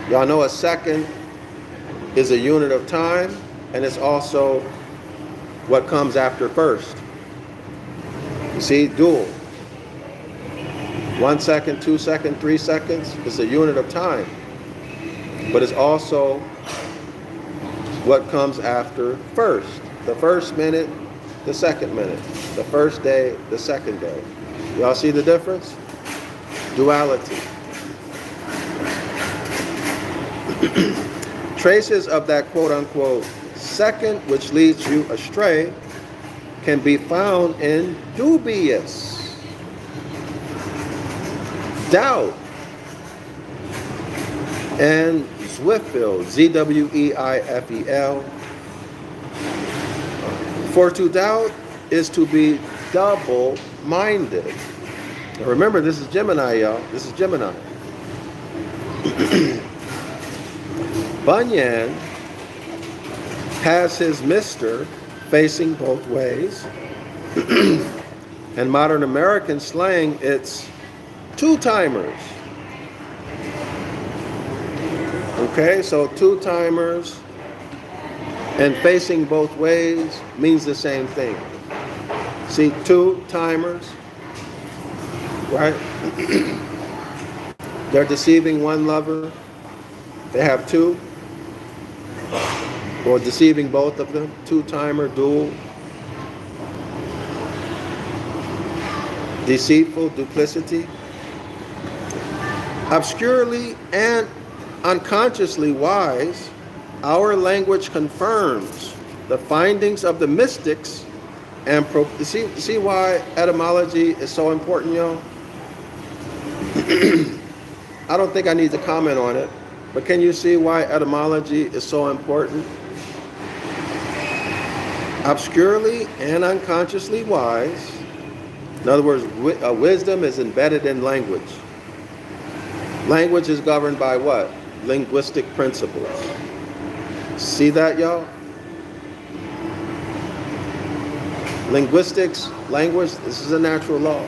Y'all know a second is a unit of time, and it's also what comes after first. You see, dual. 1 second, 2 seconds, 3 seconds is a unit of time, but it's also what comes after first. The first minute, the second minute. The first day, the second day. Y'all see the difference? Duality. Traces of that quote-unquote second which leads you astray can be found in dubious, doubt, and Zweifeln, Z-W-E-I-F-E-L. For to doubt is to be double-minded. Now remember, this is Gemini, y'all. This is Gemini. Bunyan has his Mr. facing both ways. And modern American slang, it's two-timers. Okay, so two-timers and facing both ways means the same thing. See, two-timers, right? They're deceiving one lover. They have two. Or deceiving both of them. Two-timer, dual. Deceitful, duplicity. Obscurely and unconsciously wise, our language confirms the findings of the mystics and see why etymology is so important, y'all? I don't think I need to comment on it, but can you see why etymology is so important? Obscurely and unconsciously wise. In other words, wisdom is embedded in language. Language is governed by what? Linguistic principles. See that, y'all? Linguistics, language, this is a natural law.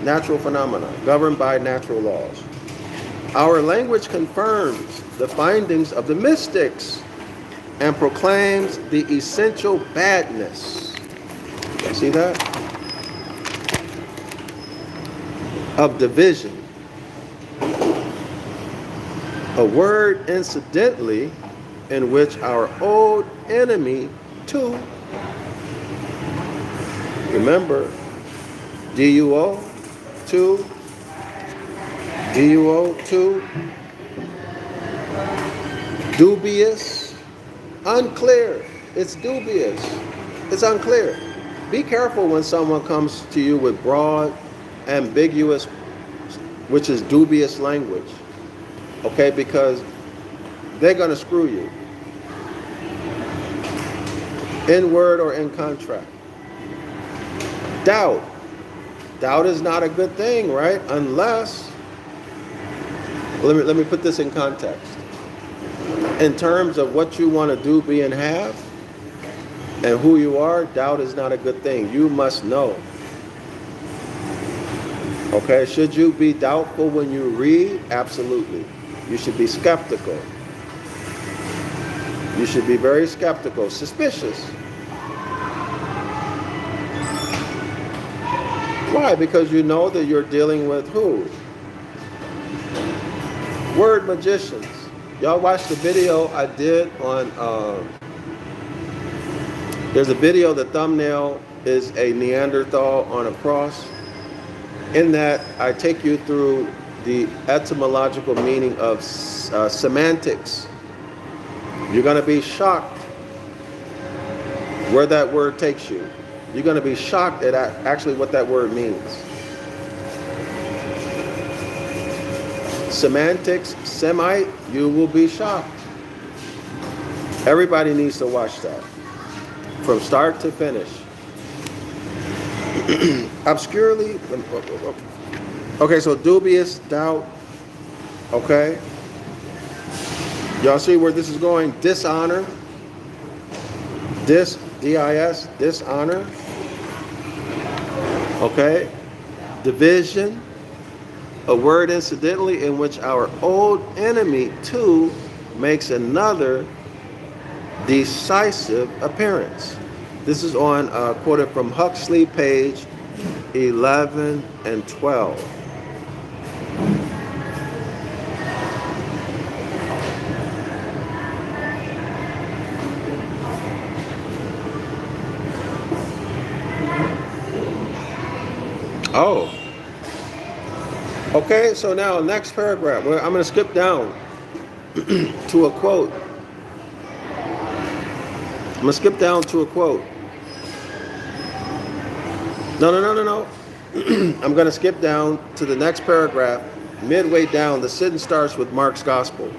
Natural phenomena, governed by natural laws. Our language confirms the findings of the mystics and proclaims the essential badness. See that? Of division. A word, incidentally, in which our old enemy, too, remember, D-U-O, two, D-U-O, two, dubious, unclear. It's dubious. It's unclear. Be careful when someone comes to you with broad, ambiguous, which is dubious language. Okay, because they're going to screw you. In word or in contract. Doubt. Doubt is not a good thing, right? Unless, let me put this in context. In terms of what you want to do, be, and have, and who you are, doubt is not a good thing. You must know. Okay, should you be doubtful when you read? Absolutely. You should be skeptical. You should be very skeptical, suspicious. Why? Because you know that you're dealing with who? Word magicians. Y'all watched the video I did on, there's a video, the thumbnail is a Neanderthal on a cross. In that, I take you through the etymological meaning of semantics. You're going to be shocked where that word takes you. You're going to be shocked at actually what that word means. Semantics, Semite, you will be shocked. Everybody needs to watch that from start to finish. Obscurely, okay, so dubious, doubt, okay. Y'all see where this is going? Dishonor, D-I-S, dishonor, okay. Division, a word incidentally in which our old enemy too makes another decisive appearance. This is on, quoted from Huxley, page 11 and 12. Oh. Okay, so now next paragraph. Well, I'm going to skip down to a quote. I'm going to skip down to a quote. No. I'm going to skip down to the next paragraph. Midway down, the sentence starts with Mark's Gospel.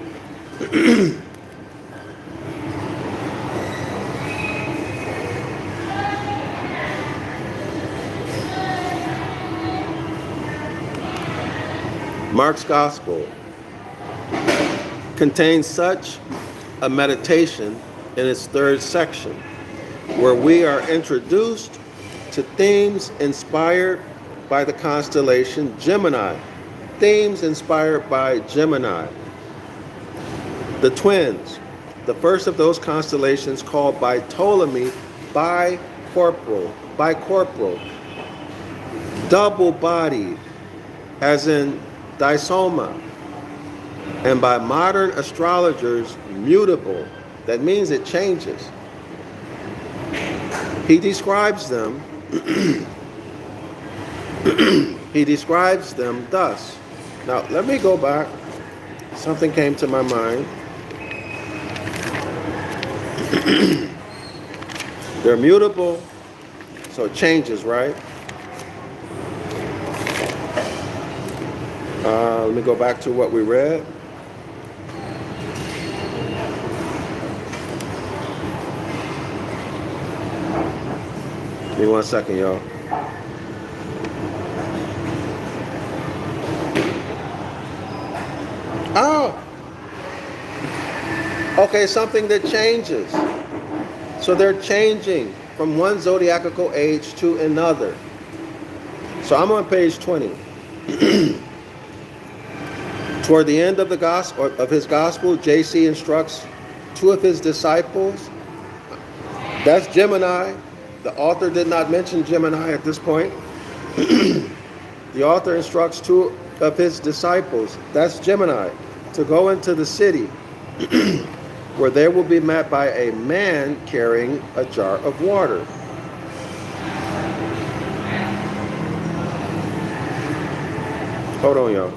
Mark's Gospel contains such a meditation in its third section, where we are introduced to themes inspired by the constellation Gemini. Themes inspired by Gemini. The twins, the first of those constellations called by Ptolemy bicorporal, double-bodied, as in disoma, and by modern astrologers, mutable. That means it changes. He describes them he describes them thus. Now, let me go back. Something came to my mind. They're mutable, so it changes, right? Let me go back to what we read. Give me 1 second, y'all. Oh! Okay, something that changes. So they're changing from one zodiacal age to another. So I'm on page 20. Toward the end of the gospel, of his gospel, JC instructs two of his disciples. That's Gemini. The author did not mention Gemini at this point. The author instructs two of his disciples, that's Gemini, to go into the city where they will be met by a man carrying a jar of water. Hold on, y'all.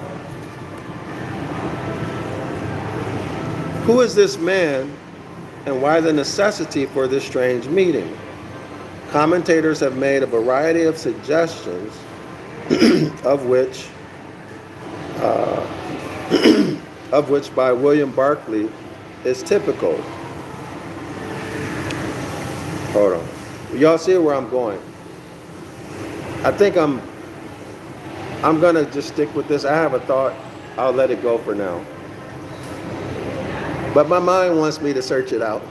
Who is this man, and why the necessity for this strange meeting? Commentators have made a variety of suggestions, of which by William Barclay is typical. Hold on. Y'all see where I'm going? I think I'm gonna just stick with this. I have a thought. I'll let it go for now. But my mind wants me to search it out.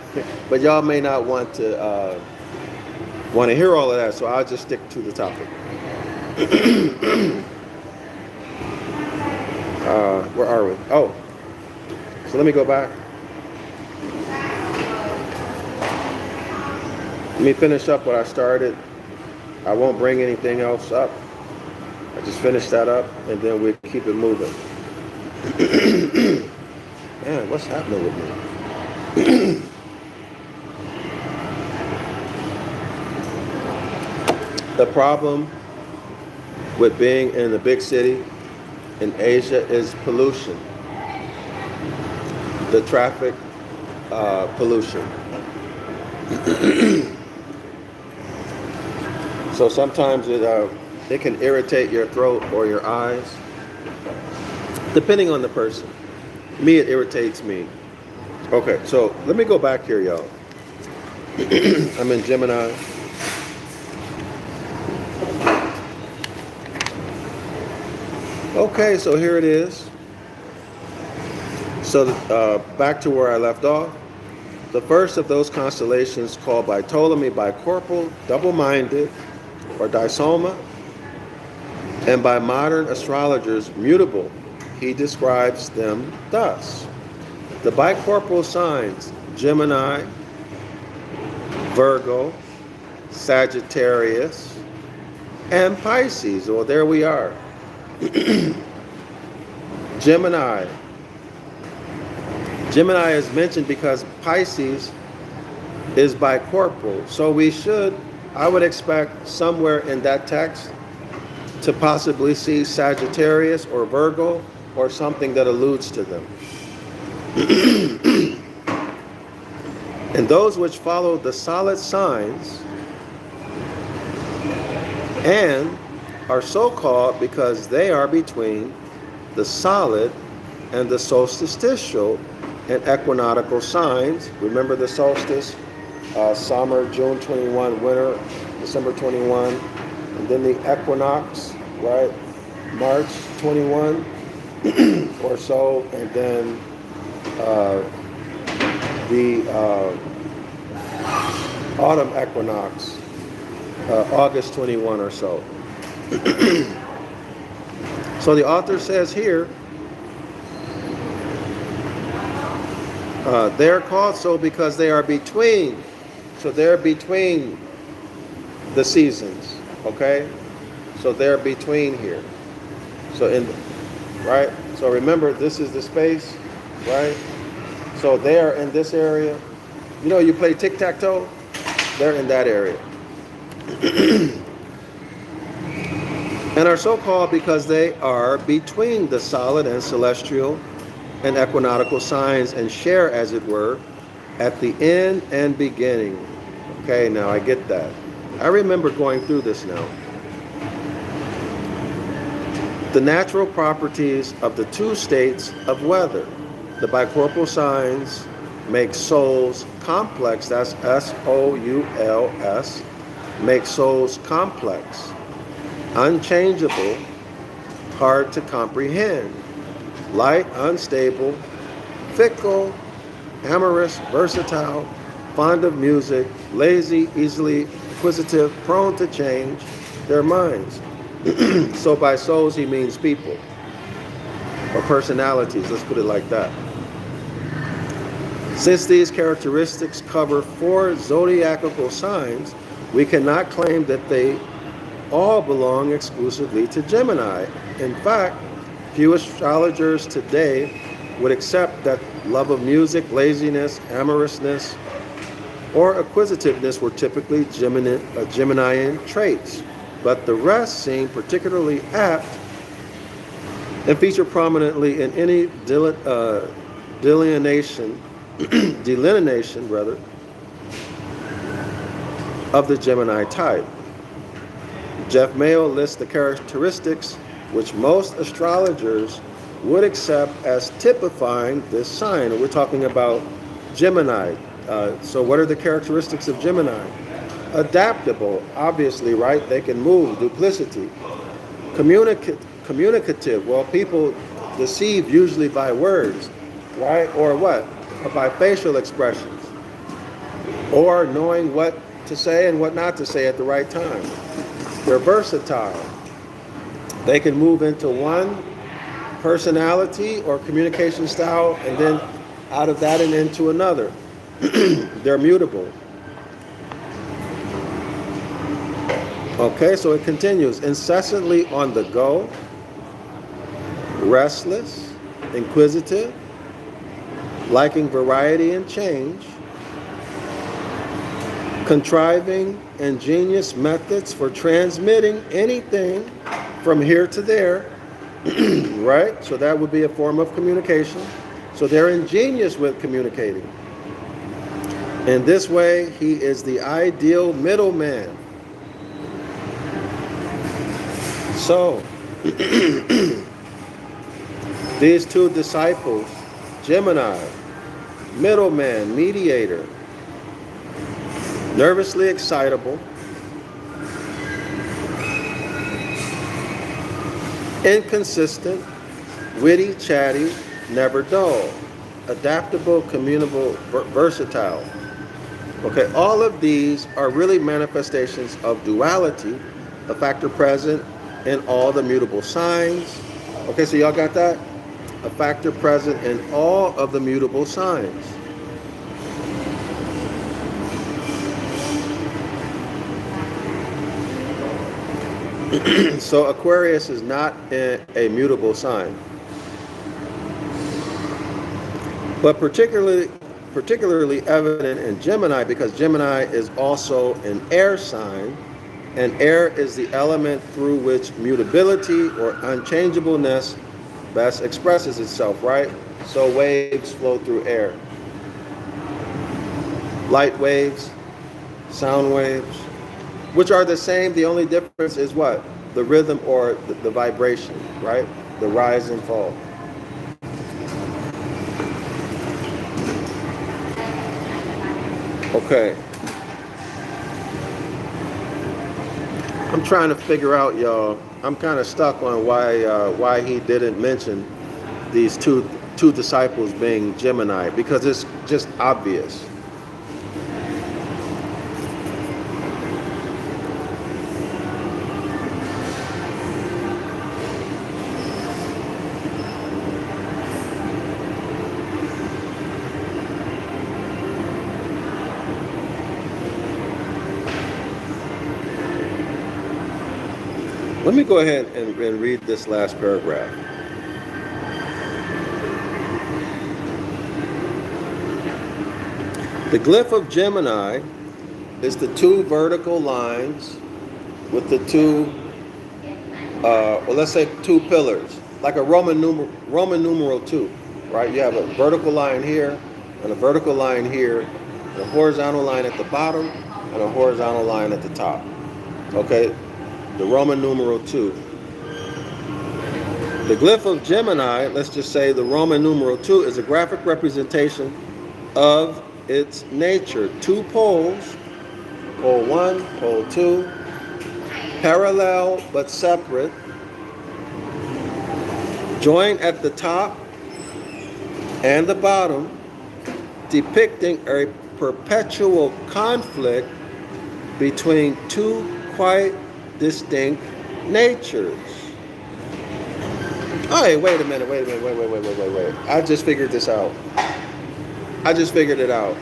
But y'all may not want to hear all of that, so I'll just stick to the topic. Where are we? Oh, so let me go back. Let me finish up what I started. I won't bring anything else up. I just finish that up, and then we keep it moving. Man, what's happening with me? The problem with being in the big city in Asia is pollution. The traffic pollution. So sometimes it can irritate your throat or your eyes, depending on the person. Me, it irritates me. Okay, so let me go back here, y'all. I'm in Gemini. Okay, so here it is. So back to where I left off. The first of those constellations, called by Ptolemy bicorporal, double-minded, or disoma, and by modern astrologers mutable, he describes them thus. The bicorporal signs, Gemini, Virgo, Sagittarius, and Pisces. Well, there we are. Gemini. Gemini is mentioned because Pisces is bicorporal. So I would expect somewhere in that text to possibly see Sagittarius or Virgo or something that alludes to them. And those which follow the solid signs and are so called because they are between the solid and the solstitial and equinoctial signs. Remember the solstice, summer, June 21, winter, December 21, and then the equinox, right, March 21 or so, and then the autumn equinox, August 21 or so. So the author says here, they're called so because they are between. So they're between the seasons, okay? So they're between here. So right? So remember, this is the space, right? So they're in this area. You know, you play tic-tac-toe? They're in that area. And are so called because they are between the solid and celestial and equinoctial signs and share, as it were, at the end and beginning. Okay, now I get that. I remember going through this now. The natural properties of the two states of weather. The bicorporal signs make souls complex. That's S-O-U-L-S. Make souls complex, unchangeable, hard to comprehend, light, unstable, fickle, amorous, versatile, fond of music, lazy, easily acquisitive, prone to change their minds. So by souls he means people or personalities, let's put it like that. Since these characteristics cover 4 zodiacal signs, we cannot claim that they all belong exclusively to Gemini. In fact, few astrologers today would accept that love of music, laziness, amorousness, or acquisitiveness were typically Geminian traits, but the rest seem particularly apt and feature prominently in any delineation of the Gemini type. Jeff Mayo lists the characteristics which most astrologers would accept as typifying this sign. And we're talking about Gemini. So what are the characteristics of Gemini? Adaptable, obviously, right? They can move. Duplicity. Communicative. Well, people deceive usually by words, right? Or what? Or by facial expressions. Or knowing what to say and what not to say at the right time. They're versatile. They can move into one personality or communication style, and then out of that and into another. They're mutable. Okay, so it continues. Incessantly on the go, restless, inquisitive, liking variety and change, contriving ingenious methods for transmitting anything from here to there, right? So that would be a form of communication. So they're ingenious with communicating. In this way, he is the ideal middleman. So, these two disciples, Gemini, middleman, mediator, nervously excitable, inconsistent, witty, chatty, never dull, adaptable, communicable, versatile. Okay, all of these are really manifestations of duality, a factor present in all the mutable signs. Okay, so y'all got that? A factor present in all of the mutable signs. So Aquarius is not a mutable sign. But particularly evident in Gemini, because Gemini is also an air sign, and air is the element through which mutability or unchangeableness best expresses itself, right? So waves flow through air. Light waves, sound waves, which are the same. The only difference is what? The rhythm or the vibration, right? The rise and fall. Okay. I'm trying to figure out, y'all. I'm kind of stuck on why he didn't mention these two disciples being Gemini, because it's just obvious. Let me go ahead and read this last paragraph. The glyph of Gemini is the two vertical lines with the two, well, let's say two pillars, like a Roman numeral 2, right? You have a vertical line here and a vertical line here, and a horizontal line at the bottom and a horizontal line at the top. Okay? The Roman numeral 2. The glyph of Gemini, let's just say the Roman numeral 2, is a graphic representation of its nature. Two poles, pole 1, pole 2, parallel but separate, joined at the top and the bottom, depicting a perpetual conflict between two quite distinct natures. Oh, hey, wait a minute. I just figured this out. I just figured it out.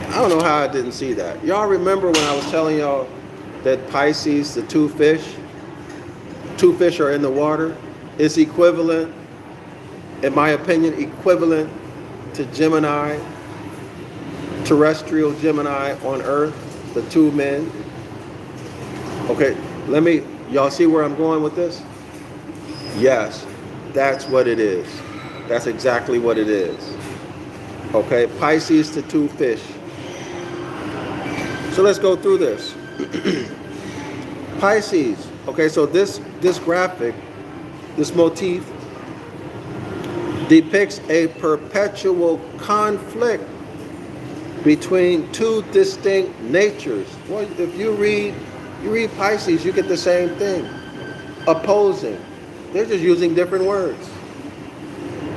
I don't know how I didn't see that. Y'all remember when I was telling y'all that Pisces, the two fish are in the water, is equivalent, in my opinion, equivalent to Gemini, terrestrial Gemini on Earth, the two men. Okay, y'all see where I'm going with this? Yes, that's what it is. That's exactly what it is. Okay, Pisces to two fish. So let's go through this. Pisces. Okay, so this graphic, this motif, depicts a perpetual conflict between two distinct natures. Well, if you read Pisces, you get the same thing. Opposing. They're just using different words.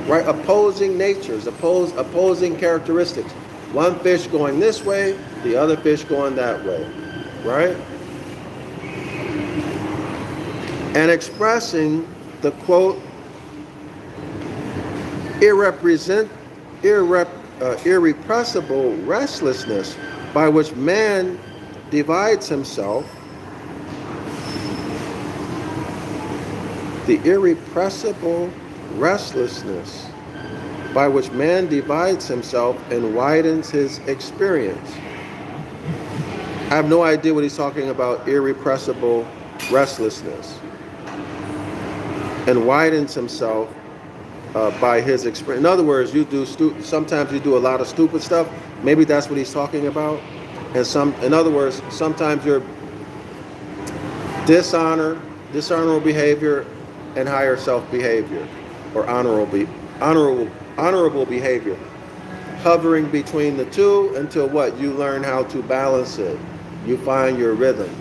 Right? Opposing natures, opposing characteristics. One fish going this way, the other fish going that way. Right? And expressing the quote, irrepressible restlessness by which man divides himself, the irrepressible restlessness by which man divides himself and widens his experience. I have no idea what he's talking about, irrepressible restlessness, and widens himself by his experience. In other words, sometimes you do a lot of stupid stuff. Maybe that's what he's talking about. And in other words, sometimes you're dishonorable behavior and higher self behavior, or honorable behavior, hovering between the two until what? You learn how to balance it. You find your rhythm.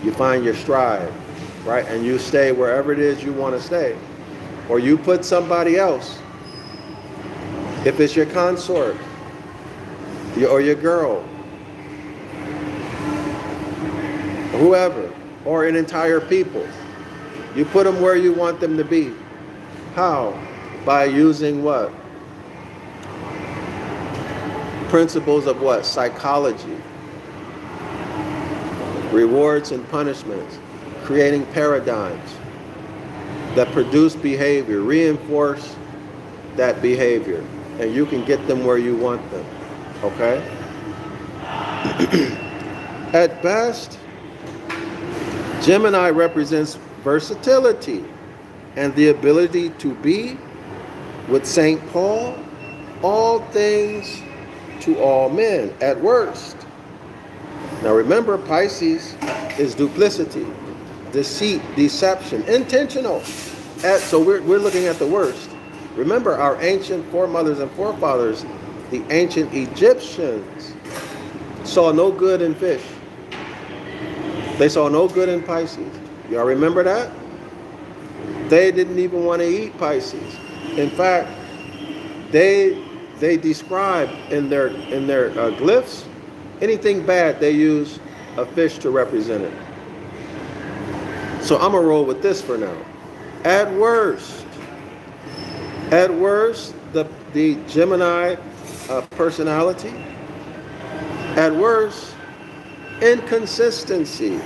You find your stride, right? And you stay wherever it is you want to stay. Or you put somebody else, if it's your consort, or your girl, whoever, or an entire people, you put them where you want them to be. How? By using what? Principles of what? Psychology. Rewards and punishments. Creating paradigms that produce behavior, reinforce that behavior, and you can get them where you want them. Okay? At best, Gemini represents versatility and the ability to be, with St. Paul, all things to all men. At worst. Now remember, Pisces is duplicity, deceit, deception, intentional. So we're looking at the worst. Remember, our ancient foremothers and forefathers, the ancient Egyptians, saw no good in fish. They saw no good in Pisces. Y'all remember that? They didn't even want to eat Pisces. In fact, they describe in their glyphs, anything bad, they use a fish to represent it. So I'm gonna roll with this for now. At worst, the Gemini personality, at worst, inconsistency.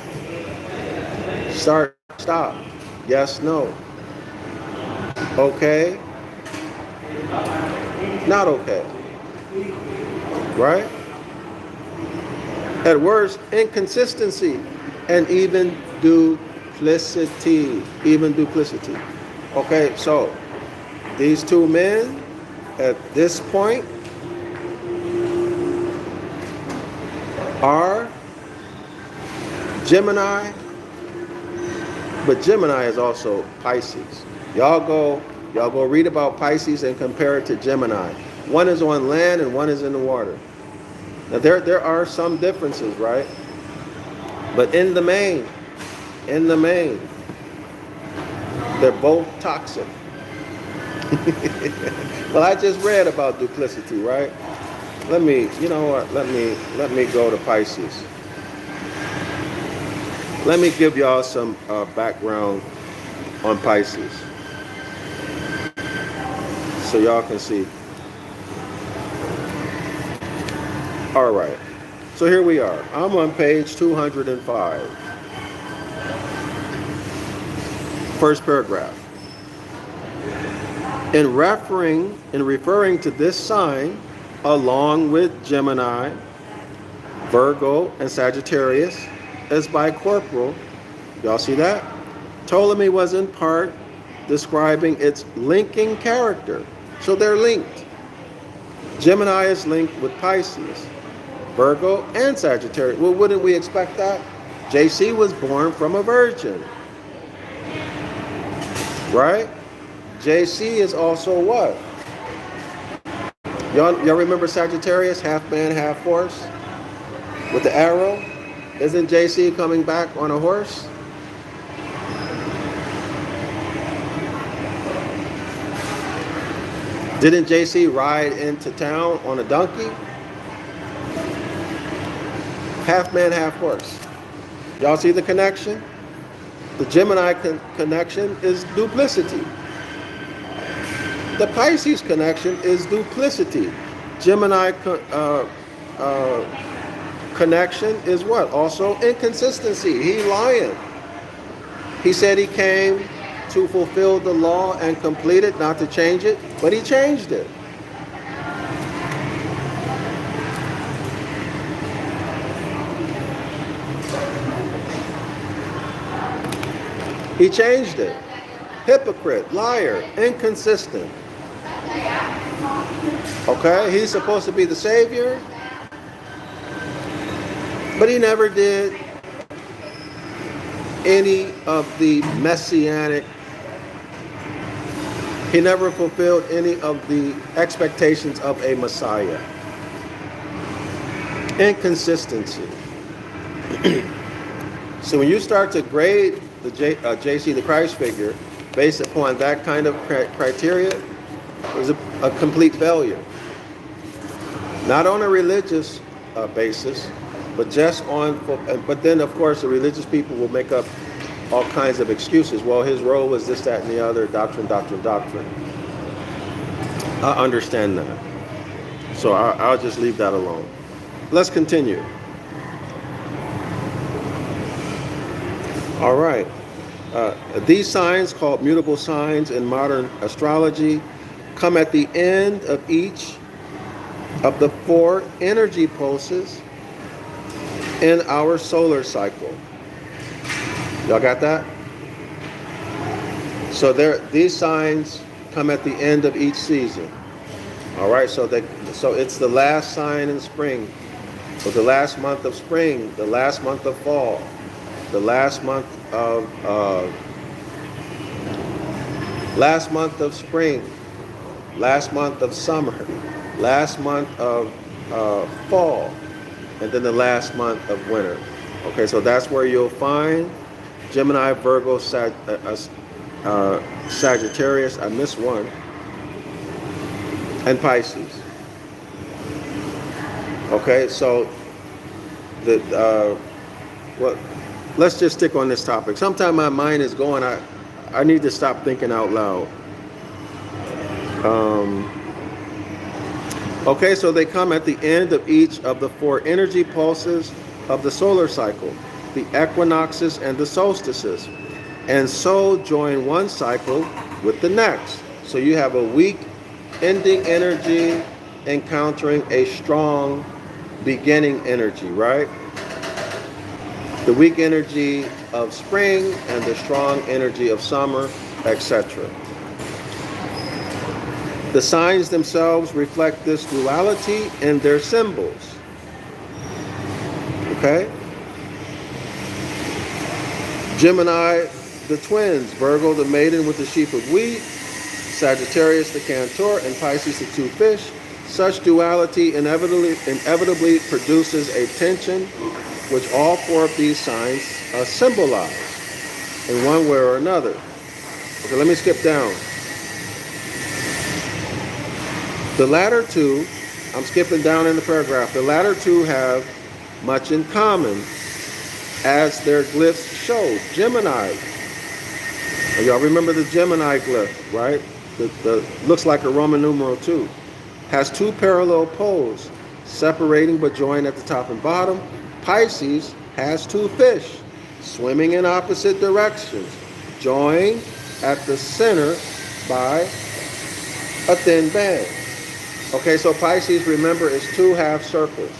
Start, stop, yes, no. Okay, not okay, right? At worst, inconsistency, and even duplicity. Okay, so these two men at this point are Gemini, but Gemini is also Pisces. Y'all go read about Pisces and compare it to Gemini. One is on land and one is in the water. Now there are some differences, right? But in the main, they're both toxic. Well, I just read about duplicity, right? Let me go to Pisces. Let me give y'all some background on Pisces, so y'all can see. All right, so here we are. I'm on page 205. First paragraph. In referring to this sign, along with Gemini, Virgo, and Sagittarius, as bicorporal, y'all see that? Ptolemy was in part describing its linking character. So they're linked. Gemini is linked with Pisces, Virgo, and Sagittarius. Well, wouldn't we expect that? JC was born from a virgin. Right? JC is also what? Y'all remember Sagittarius, half man, half horse? With the arrow? Isn't JC coming back on a horse? Didn't JC ride into town on a donkey? Half man, half horse. Y'all see the connection? The Gemini connection is duplicity. The Pisces connection is duplicity. Gemini connection is what? Also inconsistency. He lying. He said he came to fulfill the law and complete it, not to change it, but he changed it. He changed it. Hypocrite, liar, inconsistent. Okay, he's supposed to be the savior, but he never did any of the messianic, he never fulfilled any of the expectations of a Messiah. Inconsistency. So when you start to grade the JC, the Christ figure, based upon that kind of criteria, it was a complete failure. Not on a religious basis, but just on, but then of course the religious people will make up all kinds of excuses. Well, his role was this, that, and the other, doctrine. I understand that. So I'll just leave that alone. Let's continue. All right. These signs, called mutable signs in modern astrology, come at the end of each of the 4 energy pulses in our solar cycle. Y'all got that? So these signs come at the end of each season. All right, so it's the last sign in spring, or the last month of spring, the last month of fall, the last month of spring, last month of summer, last month of fall, and then the last month of winter. Okay, so that's where you'll find Gemini, Virgo, Sagittarius, I missed one, and Pisces. Okay, so let's just stick on this topic. Sometimes my mind is going, I need to stop thinking out loud. Okay, so they come at the end of each of the 4 energy pulses of the solar cycle, the equinoxes and the solstices, and so join one cycle with the next. So you have a weak ending energy encountering a strong beginning energy, right? The weak energy of spring and the strong energy of summer, etc. The signs themselves reflect this duality in their symbols. Okay? Gemini, the twins, Virgo, the maiden with the sheaf of wheat, Sagittarius, the cantor, and Pisces, the 2 fish. Such duality inevitably produces a tension which all 4 of these signs symbolize in one way or another. Okay, let me skip down. The latter 2, I'm skipping down in the paragraph, the latter 2 have much in common, as their glyphs show. Gemini, y'all remember the Gemini glyph, right? The looks like a Roman numeral 2. Has 2 parallel poles, separating but joined at the top and bottom. Pisces has 2 fish, swimming in opposite directions, joined at the center by a thin band. Okay, so Pisces, remember, is 2 half circles.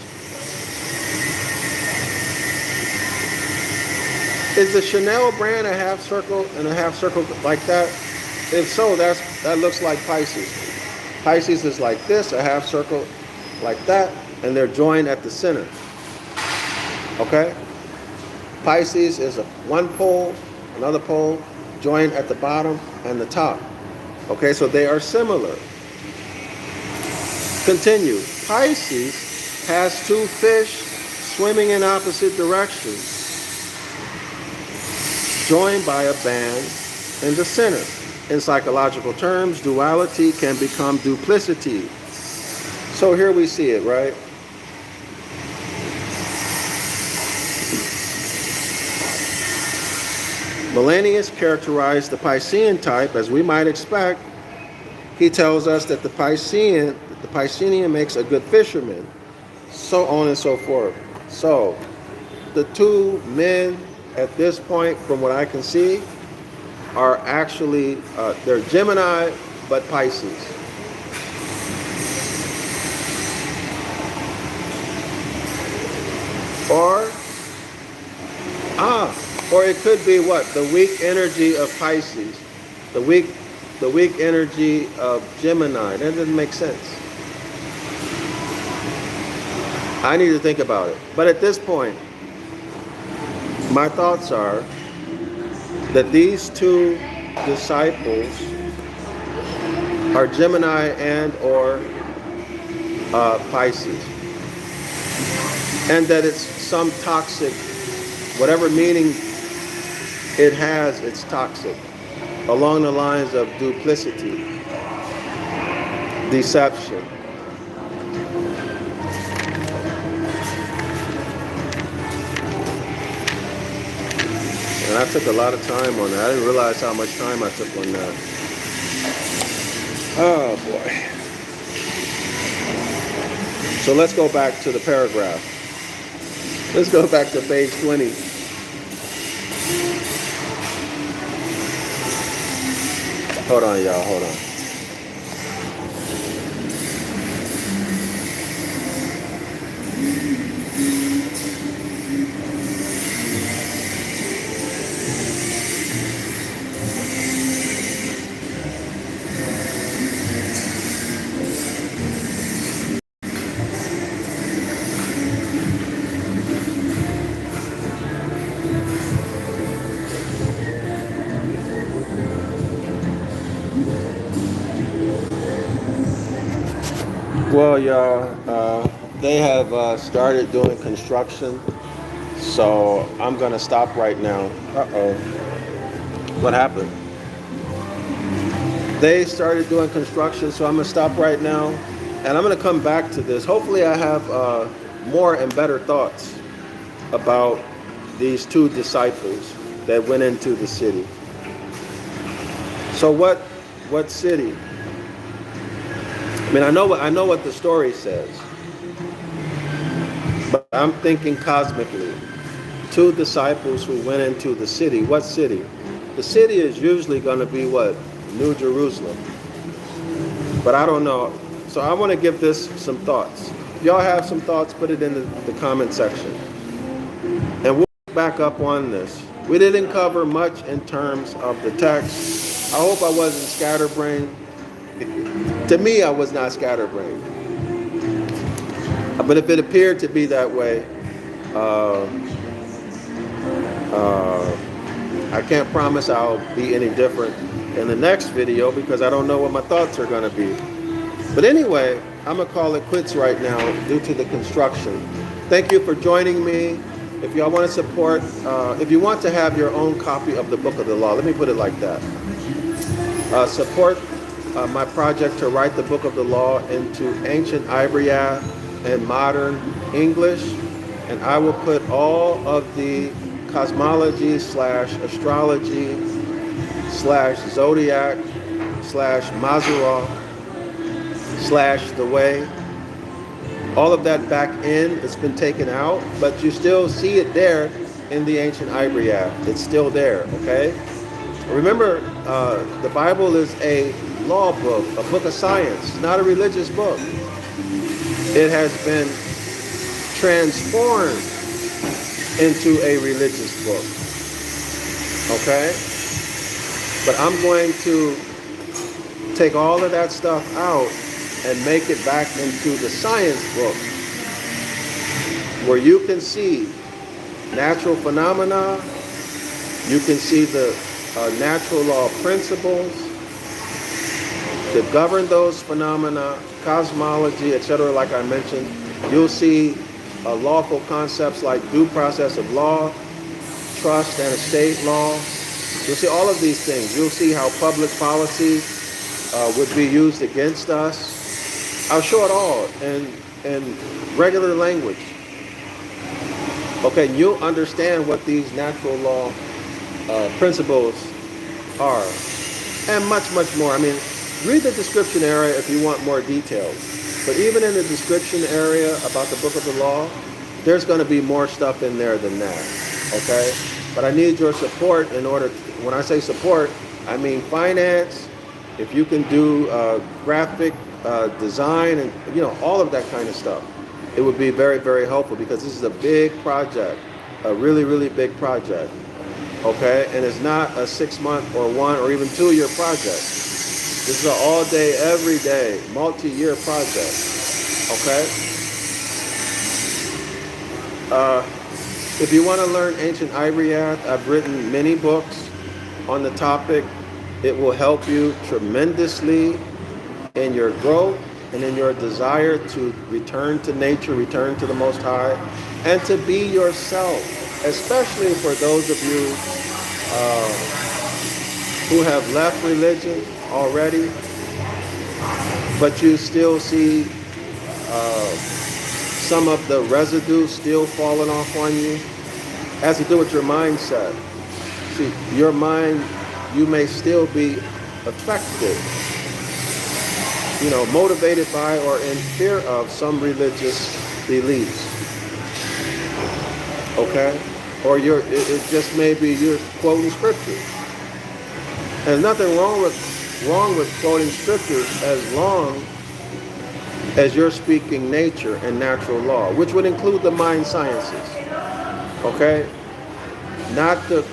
Is the Chanel brand a half circle and a half circle like that? If so, that looks like Pisces. Pisces is like this, a half circle like that, and they're joined at the center. Okay? Pisces is one pole, another pole, joined at the bottom and the top. Okay, so they are similar. Continue. Pisces has 2 fish swimming in opposite directions, joined by a band in the center. In psychological terms, duality can become duplicity. So here we see it, right? Millennius characterized the Piscean type, as we might expect. He tells us that the Piscean makes a good fisherman, so on and so forth. So, the two men at this point, from what I can see, are actually, they're Gemini, but Pisces. Or it could be what? The weak energy of Pisces. The weak energy of Gemini. That doesn't make sense. I need to think about it. But at this point, my thoughts are that these two disciples are Gemini and or Pisces. And that it's some toxic, whatever meaning it has, it's toxic. Along the lines of duplicity, deception. And I took a lot of time on that. I didn't realize how much time I took on that. Oh boy. So let's go back to the paragraph. Let's go back to page 20. Hold on, y'all, hold on. Well, y'all, they have started doing construction, so I'm going to stop right now. Uh-oh. What happened? They started doing construction, so I'm going to stop right now, and I'm going to come back to this. Hopefully I have more and better thoughts about these two disciples that went into the city. So what city? I mean, I know what the story says, but I'm thinking cosmically. Two disciples who went into the city. What city? The city is usually going to be what? New Jerusalem. But I don't know. So I want to give this some thoughts. If y'all have some thoughts, put it in the comment section. And we'll back up on this. We didn't cover much in terms of the text. I hope I wasn't scatterbrained. To me, I was not scatterbrained. But if it appeared to be that way, I can't promise I'll be any different in the next video because I don't know what my thoughts are going to be. But anyway, I'm going to call it quits right now due to the construction. Thank you for joining me. If y'all want to support, if you want to have your own copy of the Book of the Law, let me put it like that. Support my project to write the Book of the Law into Ancient Ibaryath and modern English, and I will put all of the Cosmology / Astrology / Zodiac / Mazzaroth / the Way, all of that back in. It's been taken out, but you still see it there in the Ancient Ibaryath. It's still there, okay? Remember, the Bible is a law book, a book of science, not a religious book. It has been transformed into a religious book. Okay? But I'm going to take all of that stuff out and make it back into the science book, where you can see natural phenomena, you can see the natural law principles to govern those phenomena, cosmology, etc. Like I mentioned. You'll see lawful concepts like due process of law, trust and estate law. You'll see all of these things. You'll see how public policy would be used against us. I'll show it all in regular language. Okay, you'll understand what these natural law principles are, and much, much more. I mean, read the description area if you want more details. But even in the description area about the Book of the Law, there's going to be more stuff in there than that, okay? But I need your support in order to, when I say support, I mean finance, if you can do graphic design and, you know, all of that kind of stuff. It would be very, very helpful because this is a big project, a really, really big project, okay? And it's not a 6-month or 1 or even 2-year project. This is an all-day, every-day, multi-year project, okay? If you want to learn Ancient Ibaryath, I've written many books on the topic. It will help you tremendously in your growth and in your desire to return to nature, return to the Most High, and to be yourself, especially for those of you who have left religion already, but you still see some of the residue still falling off on you. It has to do with your mindset. See, your mind, you may still be affected, you know, motivated by or in fear of some religious beliefs, okay? Or it just may be you're quoting scriptures. There's nothing wrong with quoting scriptures as long as you're speaking nature and natural law, which would include the mind sciences, okay? Not the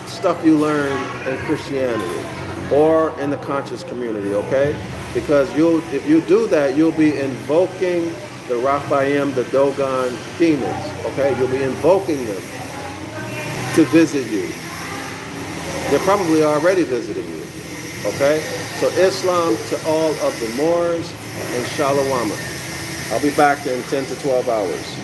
stuff you learn in Christianity or in the conscious community, okay? Because if you do that, you'll be invoking the Raphaim, the Dogon demons, okay? You'll be invoking them to visit you. They're probably already visiting you, okay? So Islam to all of the Moors and Shalom. I'll be back in 10 to 12 hours.